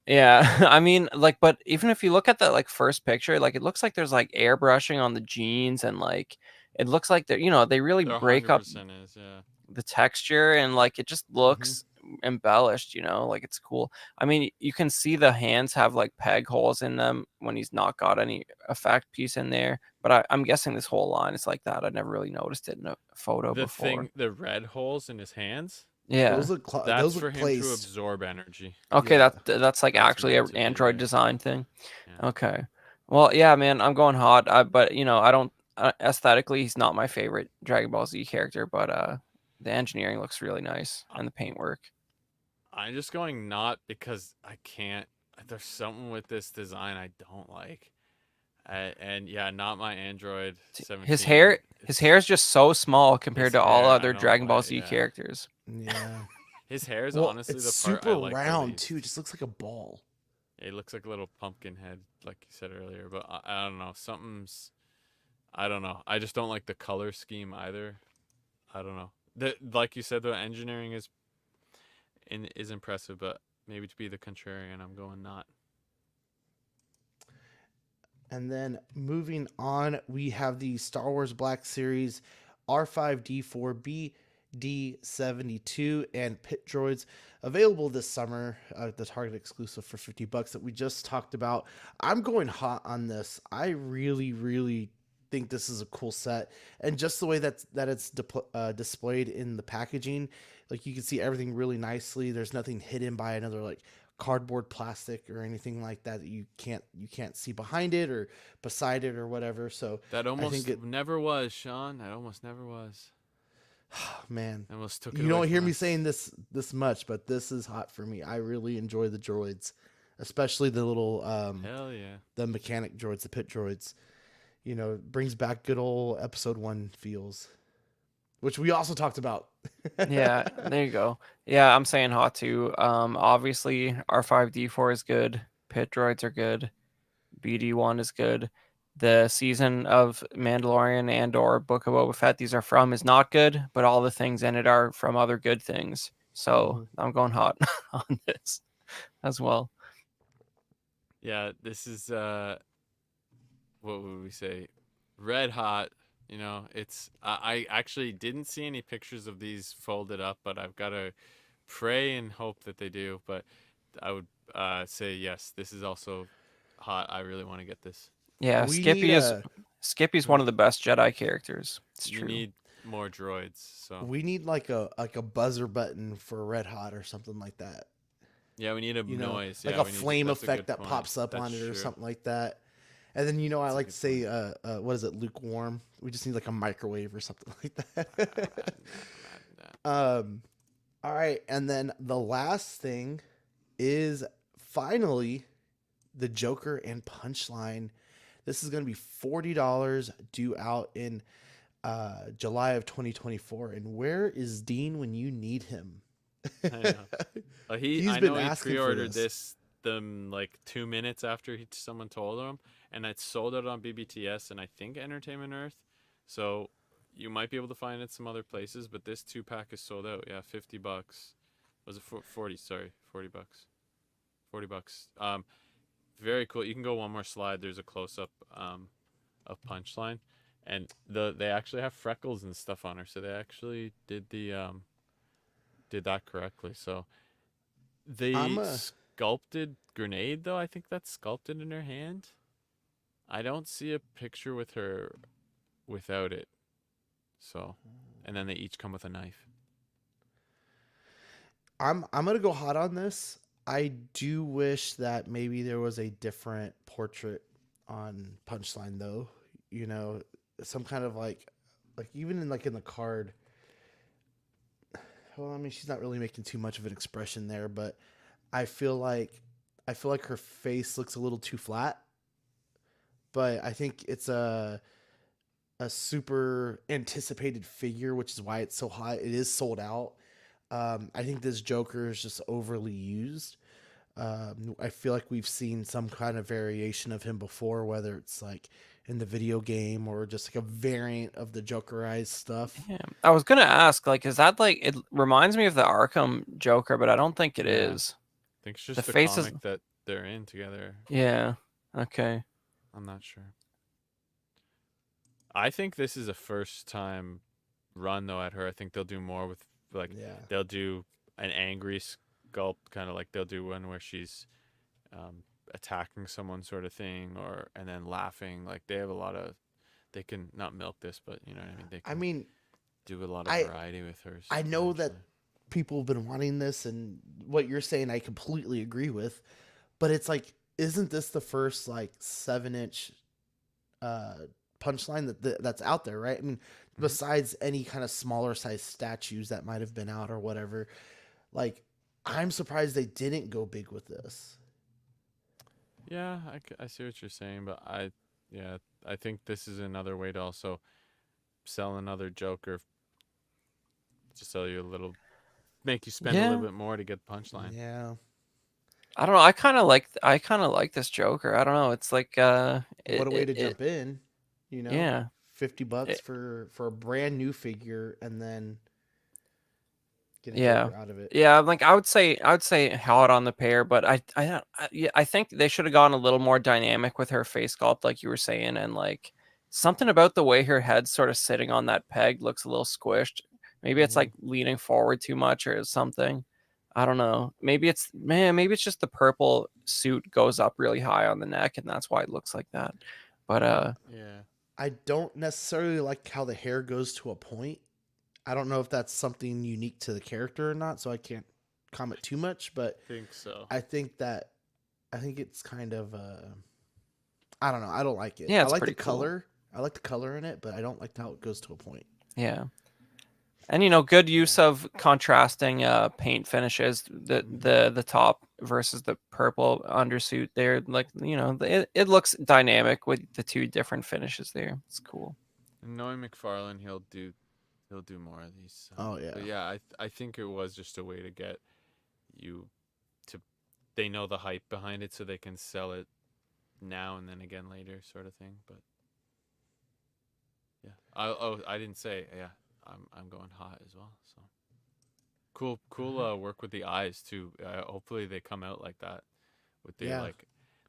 Yeah, I mean, like, but even if you look at that like first picture, like it looks like there's like airbrushing on the jeans and like it looks like they really There break up 100% is, yeah. the texture and like it just looks embellished, like it's cool. I mean, you can see the hands have like peg holes in them when he's not got any effect piece in there, but I'm guessing this whole line is like that. I never really noticed it in a photo before. The red holes in his hands, Yeah, Those look that's those for look him to placed. absorb energy. okay, Yeah. that's like That's actually a meant to be Android there. design thing. Yeah. Okay, well, yeah, man, I'm going hot. But I don't aesthetically, he's not my favorite Dragon Ball Z character, but the engineering looks really nice and the paintwork. I'm just going not because I can't. There's something with this design I don't like. And yeah, not my Android 17. His hair is just so small compared His to all hair, I other don't Dragon Ball like. Z Yeah, characters. Yeah. his hair is Well, honestly it's the part I super like the round least. too. It just looks like a ball. It looks like a little pumpkin head, like you said earlier. But I don't know. I don't know. I just don't like the color scheme either. I don't know. Like you said, the engineering is impressive, but maybe to be the contrarian, I'm going not. And then moving on, we have the Star Wars Black Series R5D4B D72 and Pit Droids available this summer. The Target exclusive for $50 that we just talked about. I'm going hot on this. I really, really think this is a cool set, and just the way that it's displayed in the packaging, like you can see everything really nicely. There's nothing hidden by another like cardboard, plastic, or anything like that you can't see behind it or beside it or whatever. So That I almost think it, never was, Sean. That almost never was. man, They almost took it you away don't hear from me us. saying this much, but this is hot for me. I really enjoy the droids, especially the little Hell yeah. the mechanic droids, the pit droids. Brings back good old episode 1 feels, which we also talked about. Yeah, there you go. Yeah, I'm saying hot too. Obviously R5D4 is good. Pit droids are good. BD1 is good. The season of Mandalorian and or Book of Boba Fett these are from is not good, but all the things in it are from other good things. So I'm going hot on this as well. Yeah, this is what would we say? Red hot. It's I actually didn't see any pictures of these folded up, but I've got to pray and hope that they do. But I would say yes, this is also hot. I really want to get this. Yeah, We need Skippy's one of the best Jedi characters. It's You true. need more droids. So we need like a buzzer button for Red Hot or something like that. yeah, we need a noise. Like Yeah, a flame that's a good effect that point. pops up That's on it or true. something like that. And then I That's a like good to say what is it, lukewarm? We just need like a microwave or something like that. All right, and then the last thing is finally the Joker and Punchline. This is going to be $40 due out in July of 2024. And where is Dean when you need him? I know. He's I been know he asking for pre-ordered this. them like 2 minutes after someone told him, and it's sold out on BBTS and I think Entertainment Earth. So you might be able to find it some other places, but this 2-pack is sold out. Yeah, $50. Was it 40? Sorry, $40. $40. Very cool. You can go one more slide. There's a close-up of Punchline, and they actually have freckles and stuff on her, so they actually did that correctly. So I'm the a sculpted grenade, though, I think that's sculpted in her hand. I don't see a picture with her without it. So, and then they each come with a knife. I'm gonna go hot on this. I do wish that maybe there was a different portrait on Punchline though. You know, some kind of like even in the card. Well, I mean, she's not really making too much of an expression there, but I feel like her face looks a little too flat. But I think it's a super anticipated figure, which is why it's so hot. It is sold out. I think this Joker is just overly used. I feel like we've seen some kind of variation of him before, whether it's like in the video game or just like a variant of the Jokerized stuff. Yeah. I was gonna ask, like, is that like it reminds me of the Arkham Joker, but I don't think it Yeah. is. I think it's The just the face is comic that they're in together. yeah. Okay. I'm not sure. I think this is a first time run though at her. I think they'll do more with like Yeah. they'll do an angry sculpt, kind of like they'll do one where she's attacking someone sort of thing, or and then laughing. Like they have a lot of they can not milk this, but you know what I mean. They I can mean, do a lot of I variety with hers. I know that eventually. people have been wanting this, and what you're saying, I completely agree with. But it's like, isn't this the first like 7-inch uh, Punchline that's out there, right? I mean, besides any kind of smaller size statues that might have been out or whatever, like I'm surprised they didn't go big with this. Yeah, I see what you're saying, but I think this is another way to also sell another Joker to sell you a little, make you spend a little Yeah. bit more to get the punchline. Yeah. I don't know. I kind of like this Joker. I don't know. It's like What a way to it jump in, you know? yeah. 50 bucks It, for a brand new figure and then get a yeah. Joker out of it. Yeah, like I would say hot on the pair, but yeah, I think they should have gone a little more dynamic with her face sculpt, like you were saying, and like something about the way her head's sort of sitting on that peg looks a little squished. Maybe it's Hmm. like leaning forward too much or something. I don't know. Maybe it's just the purple suit goes up really high on the neck and that's why it looks like that. But Yeah, I don't necessarily like how the hair goes to a point. I don't know if that's something unique to the character or not, so I can't comment too much, but I think so. I think that I think it's kind of I don't know. I don't like it. yeah, I it's like the pretty cool. color. I like the color in it, but I don't like how it goes to a point. Yeah. And good use of contrasting paint finishes, the top versus the purple undersuit there. Like, it looks dynamic with the two different finishes there. It's cool. And knowing McFarlane, he'll do more of these. Oh yeah. But yeah, I think it was just a way to get you to. They know the hype behind it, so they can sell it now and then again later, sort of thing. But yeah, I didn't say yeah. I'm going hot as well. So cool work with the eyes too. Hopefully they come out like that with the Yeah. like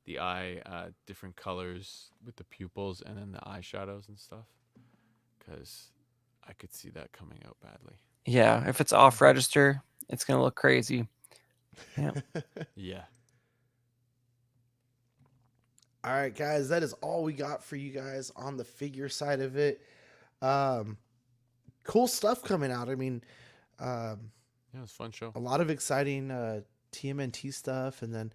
the eye different colors with the pupils and then the eyeshadows and stuff. Because I could see that coming out badly. Yeah, if it's off register, it's gonna look crazy. Yeah. Yeah. All right, guys, that is all we got for you guys on the figure side of it. Um, cool stuff coming out. I mean, Yeah, it was a fun show. a lot of exciting TMNT stuff, and then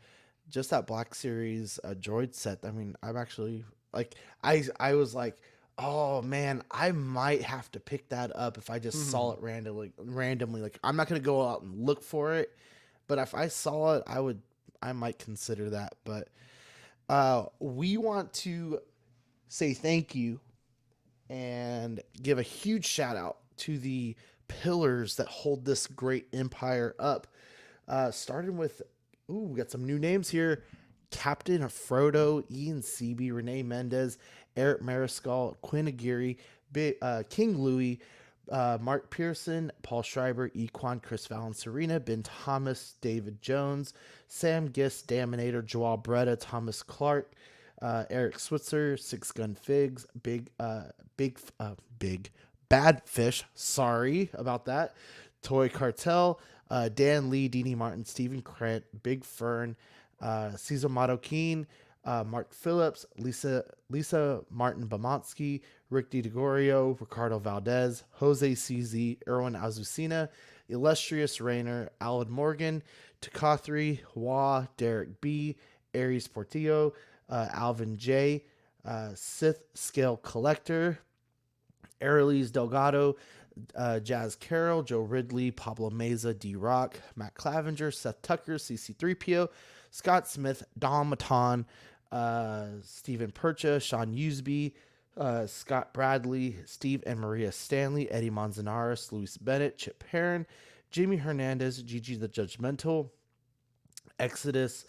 just that Black Series droid set. I mean, I'm actually like, I was like, oh man, I might have to pick that up if I just saw it randomly. Like, I'm not gonna go out and look for it, but if I saw it, I might consider that. But We want to say thank you and give a huge shout out to the pillars that hold this great empire up. Starting with, we got some new names here: Captain Frodo, Ian Seaby, Renee Mendez, Eric Mariscal, Quinn Aguirre, King Louis, Mark Pearson, Paul Schreiber, Equan, Chris Valencerina, Ben Thomas, David Jones, Sam Gist, Daminator, Joao Bretta, Thomas Clark, Eric Switzer, Six Gun Figs, Big Bad Fish. Sorry about that. Toy Cartel, Dan Lee, Deanie Martin, Stephen Krent, Big Fern, Cesar Madokin, Mark Phillips, Lisa Martin Bamansky, Rick DiGregorio, Ricardo Valdez, Jose CZ, Erwin Azucena, Illustrious Rayner, Alan Morgan, Takathri, Wah, Derek B, Aries Portillo, Alvin J, Sith Scale Collector, Airleys Delgado, Jazz Carroll, Joe Ridley, Pablo Meza, D Rock, Matt Clavenger, Seth Tucker, CC3PO, Scott Smith, Dom Maton, Stephen Percha, Sean Usby, Scott Bradley, Steve and Maria Stanley, Eddie Manzanares, Luis Bennett, Chip Heron, Jamie Hernandez, Gigi the Judgmental, Exodus,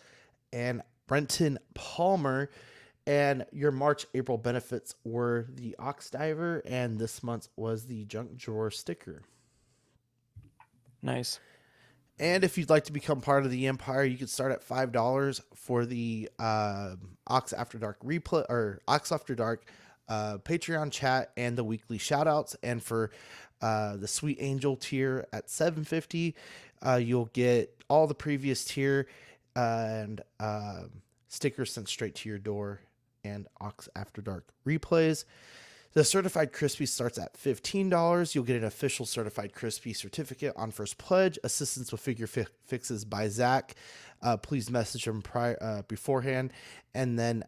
and Brenton Palmer. And your March, April benefits were the Ox Diver, and this month was the Junk Drawer sticker. Nice. And if you'd like to become part of the Empire, you can start at $5 for the Ox After Dark replay or Ox After Dark Patreon chat and the weekly shoutouts. And for the Sweet Angel tier at $7.50, you'll get all the previous tier and stickers sent straight to your door and Ox After Dark replays. The Certified Crispy starts at $15. You'll get an official Certified Crispy certificate on first pledge, assistance with figure fixes by Zach. Please message him beforehand. And then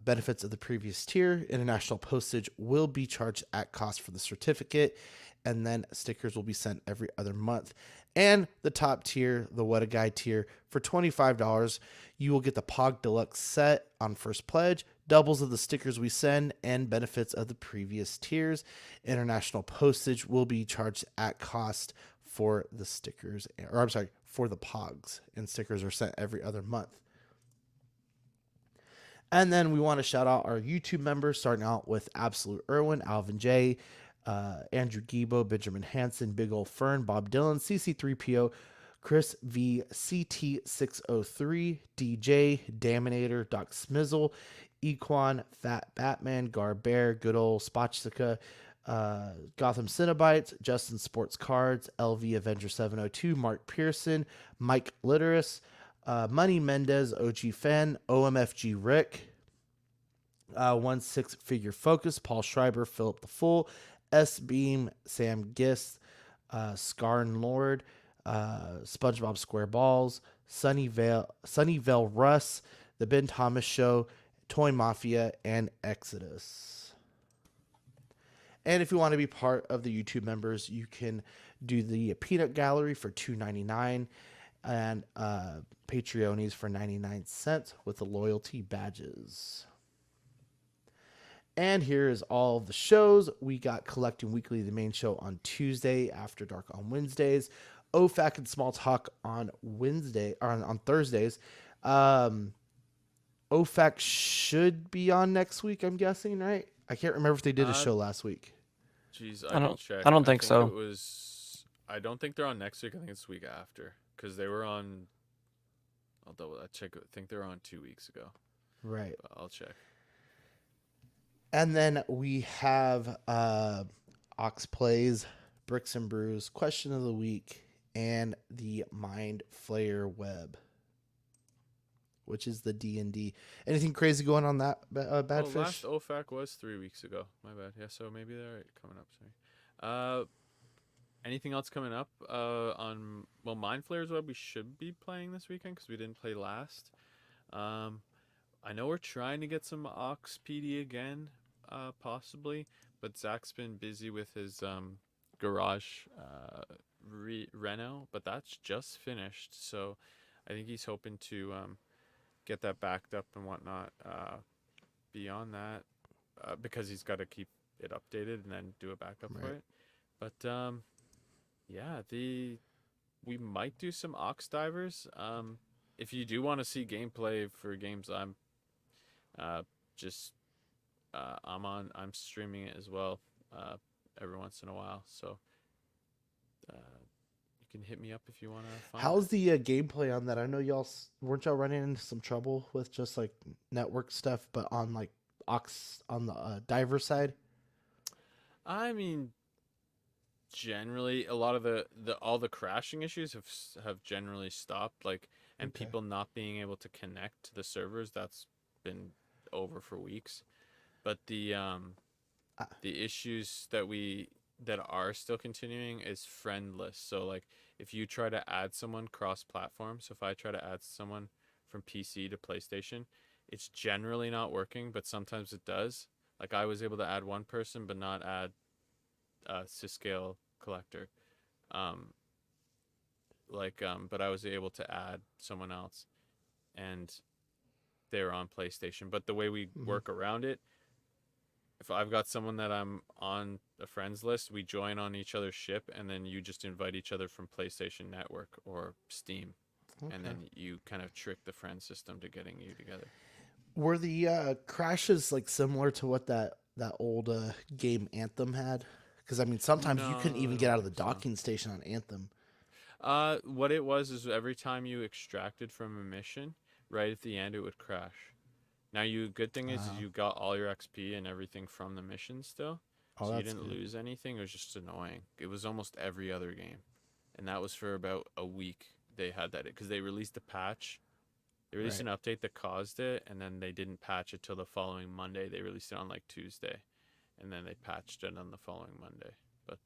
benefits of the previous tier. International postage will be charged at cost for the certificate. And then stickers will be sent every other month. And the top tier, the What a Guy tier, for $25, you will get the Pog Deluxe set on first pledge, doubles of the stickers we send, and benefits of the previous tiers. International postage will be charged at cost for the stickers, or I'm sorry, for the Pogs, and stickers are sent every other month. And then we want to shout out our YouTube members, starting out with Absolute Irwin, Alvin J, Andrew Gibo, Benjamin Hansen, Big Ol' Fern, Bob Dylan, CC3PO, Chris V, CT603, DJ, Daminator, Doc Smizzle, Equan, Fat Batman, Gar Bear, Good Ol' Spotchika, Gotham Cinnabites, Justin Sports Cards, LV Avenger 702, Mark Pearson, Mike Litteris, Money Mendez, OG Fan, OMFG Rick, 1 6-figure focus, Paul Schreiber, Philip the Fool, S Beam, Sam Gist, Scarn Lord, SpongeBob Square Balls, Sunnyvale Russ, The Ben Thomas Show, Toy Mafia, and Exodus. And if you want to be part of the YouTube members, you can do the Peanut Gallery for $2.99 and Patreonies for 99 cents with the loyalty badges. And here is all of the shows. We got Collecting Weekly, the main show on Tuesday, After Dark on Wednesdays, OFAC and Small Talk on Wednesday or on Thursdays. OFAC should be on next week, I'm guessing, right? I can't remember if they did a show last week. Jeez, I can don't- check. I don't think so. It was. I don't think they're on next week. I think it's the week after because they were on. I'll check. I think they were on 2 weeks ago. Right. But I'll check. And then we have Ox Plays, Bricks and Brews, Question of the Week, and the Mind Flayer Web, which is the D&D. Anything crazy going on that, Badfish? Last OFAC was 3 weeks ago. My bad. Yeah, so maybe they're coming up. Sorry. Anything else coming up on Mind Flayer's Web? We should be playing this weekend because we didn't play last. I know we're trying to get some Ox PD again, possibly, but Zach's been busy with his garage reno, but that's just finished. So I think he's hoping to get that backed up and whatnot. Beyond that, because he's got to keep it updated and then do a backup for Right. it. But yeah, we might do some Ox Divers. If you do want to see gameplay for games, uh, just I'm streaming it as well, every once in a while. So you can hit me up if you want to find How's it. the gameplay on that? I know weren't y'all running into some trouble with just like network stuff, but on like Ox on the diver side. I mean, generally, a lot of the all the crashing issues have generally stopped. Like, and Okay. people not being able to connect to the servers, that's been over for weeks. But Ah, the issues that are still continuing is friendless. So like, if you try to add someone cross platform, so if I try to add someone from PC to PlayStation, it's generally not working, but sometimes it does. Like, I was able to add one person but not add a Syscale collector. Um but I was able to add someone else, and they're on PlayStation. But the way we mhm. work around it, if I've got someone that I'm on a friends list, we join on each other's ship, and then you just invite each other from PlayStation Network or Steam, and Okay. then you kind of trick the friend system to getting you together. Were the crashes like similar to what that old game Anthem had? Because I mean, sometimes you couldn't No, I even get don't out of the think so. docking station on Anthem. What it was is every time you extracted from a mission, right at the end, it would crash. Now, good thing is Uh, you got all your XP and everything from the mission still, oh, so you that's didn't good. lose anything. It was just annoying. It was almost every other game, and that was for about a week. They had that because they released a patch. They released Right. an update that caused it, and then they didn't patch it till the following Monday. They released it on like Tuesday, and then they patched it on the following Monday. But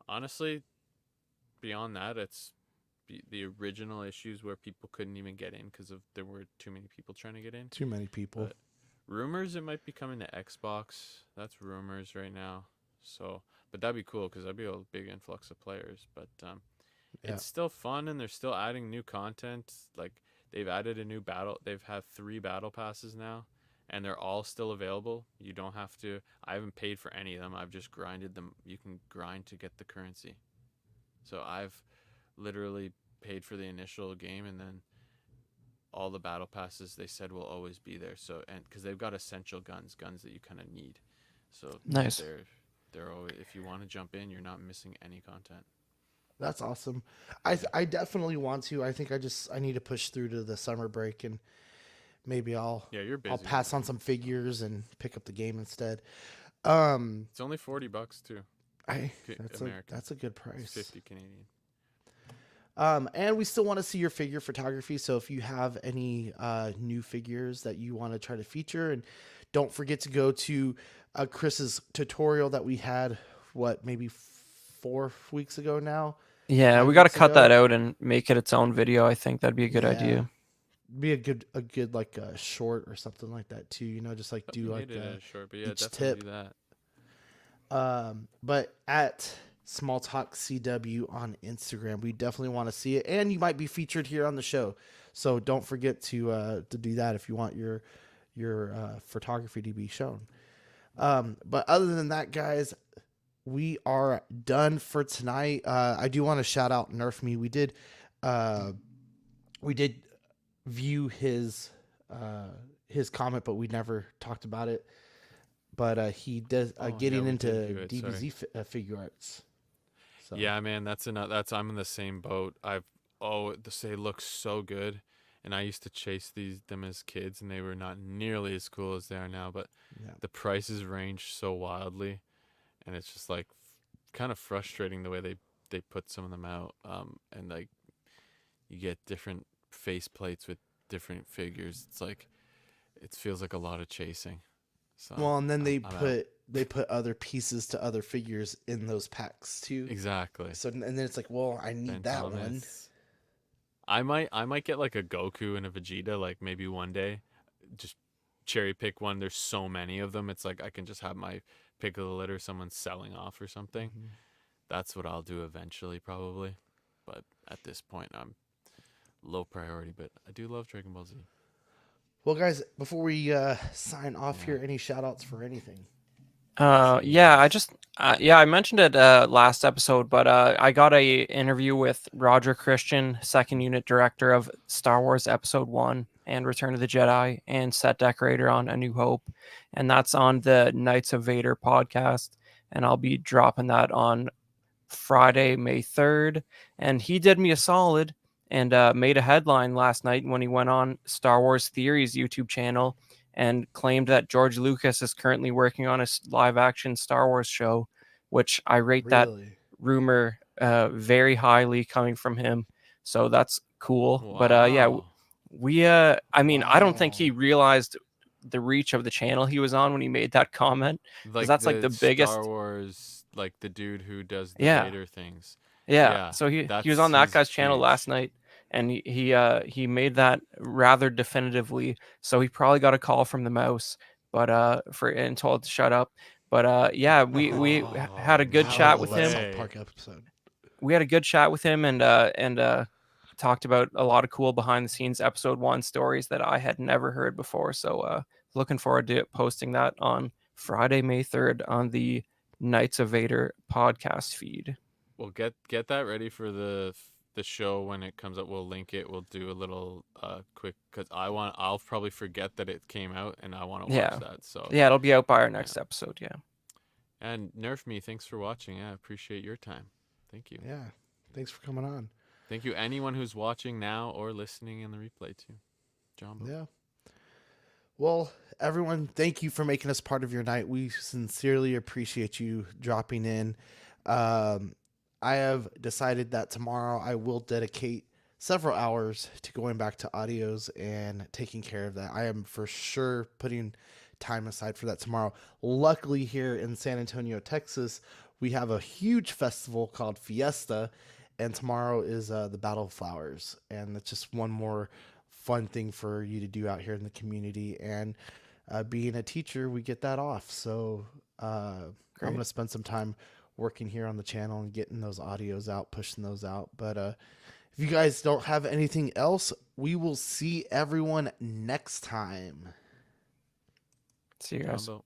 honestly, beyond that, it's the original issues where people couldn't even get in because of there were too many people trying to get in. Too many people. But rumors it might be coming to Xbox. That's rumors right now. So, but that'd be cool because that'd be a big influx of players. But Yeah. it's still fun, and they're still adding new content. Like, they've added a new battle. They've had 3 battle passes now, and they're all still available. You don't have to. I haven't paid for any of them. I've just grinded them. You can grind to get the currency. So I've literally paid for the initial game, and then all the battle passes they said will always be there. So, and because they've got essential guns that you kind of need, so Nice. they're always, if you want to jump in, you're not missing any content. That's awesome. Yeah, I definitely want to. I think I need to push through to the summer break and maybe yeah, you're I'll busy. pass on some figures and pick up the game instead. Um, It's only $40 too, I American. that's a good It's price. 50 Canadian. And we still want to see your figure photography. So if you have any new figures that you want to try to feature, and don't forget to go to Chris's tutorial that we had, what, maybe 4 weeks ago now, Yeah, we five got to weeks cut that ago. out and make it its own video. I think that'd be a good Yeah, idea. be a good like short or something like that too. You know, just like We do made like it a short, but yeah, each definitely tip. do that. But at Small Talk CW on Instagram, we definitely want to see it, and you might be featured here on the show. So don't forget to do that if you want your photography to be shown. But other than that, guys, we are done for tonight. I do want to shout out Nerf Me. Uh, we did view his comment, but we never talked about it. But he does Oh yeah, getting we did into view it. Sorry. figure arts. So Yeah, man, I'm in the same boat. They look so good, and I used to chase them as kids, and they were not nearly as cool as they are now. But yeah, the prices range so wildly, and it's just like kind of frustrating the way they put some of them out. And like, you get different face plates with different figures. It's like, it feels like a lot of chasing. So well, and then I'm out. they put other pieces to other figures in those packs too. Exactly. So and then it's like, well, I need Ben that one. Thomas. I might get like a Goku and a Vegeta, like maybe one day. Just cherry pick one. There's so many of them. It's like I can just have my pick of the litter someone's selling off or something. Mhm. That's what I'll do eventually, probably. But at this point, I'm low priority. But I do love Dragon Ball Z. Well, guys, before we sign off Yeah. here, any shout outs for anything? Yeah, I Jeez. just I mentioned it last episode, but I got a interview with Roger Christian, second unit director of Star Wars Episode 1 and Return of the Jedi, and set decorator on A New Hope, and that's on the Knights of Vader podcast, and I'll be dropping that on Friday, May 3rd. And he did me a solid and made a headline last night when he went on Star Wars Theories YouTube channel and claimed that George Lucas is currently working on a live action Star Wars show, which I rate that Really? rumor very highly coming from him. So that's cool. But yeah, Wow. I mean, I don't think Wow. he realized the reach of the channel he was on when he made that comment, because Like that's like the the biggest. Star Wars, like the dude who does the Yeah. Vader things. Yeah, Yeah, so he was that's on that he's guy's channel last huge. night, and he made that rather definitively. So he probably got a call from the mouse, but for and told to shut up. But yeah, we had Oh a good God, I chat love with that him. South way. Park episode. We had a good chat with him, and talked about a lot of cool behind the scenes episode 1 stories that I had never heard before. So looking forward to posting that on Friday, May 3rd on the Knights of Vader podcast feed. Well, get that ready for the show when it comes up. We'll link it. We'll do a little quick because I'll probably forget that it came out and I want to watch Yeah. that. So Yeah, it'll be out by our yeah. next episode. Yeah. And Nerf Me, thanks for watching. I appreciate your time. Thank you. Yeah. Thanks for coming on. Thank you anyone who's watching now or listening in the replay too. Jumbo. Yeah. Well, everyone, thank you for making us part of your night. We sincerely appreciate you dropping in. I have decided that tomorrow I will dedicate several hours to going back to audios and taking care of that. I am for sure putting time aside for that tomorrow. Luckily, here in San Antonio, Texas, we have a huge festival called Fiesta, and tomorrow is the Battle of Flowers, and it's just one more fun thing for you to do out here in the community. And being a teacher, we get that off. So I'm going to spend some time working here on the channel and getting those audios out, pushing those out. But if you guys don't have anything else, we will see everyone next time. See you guys. Jumbo.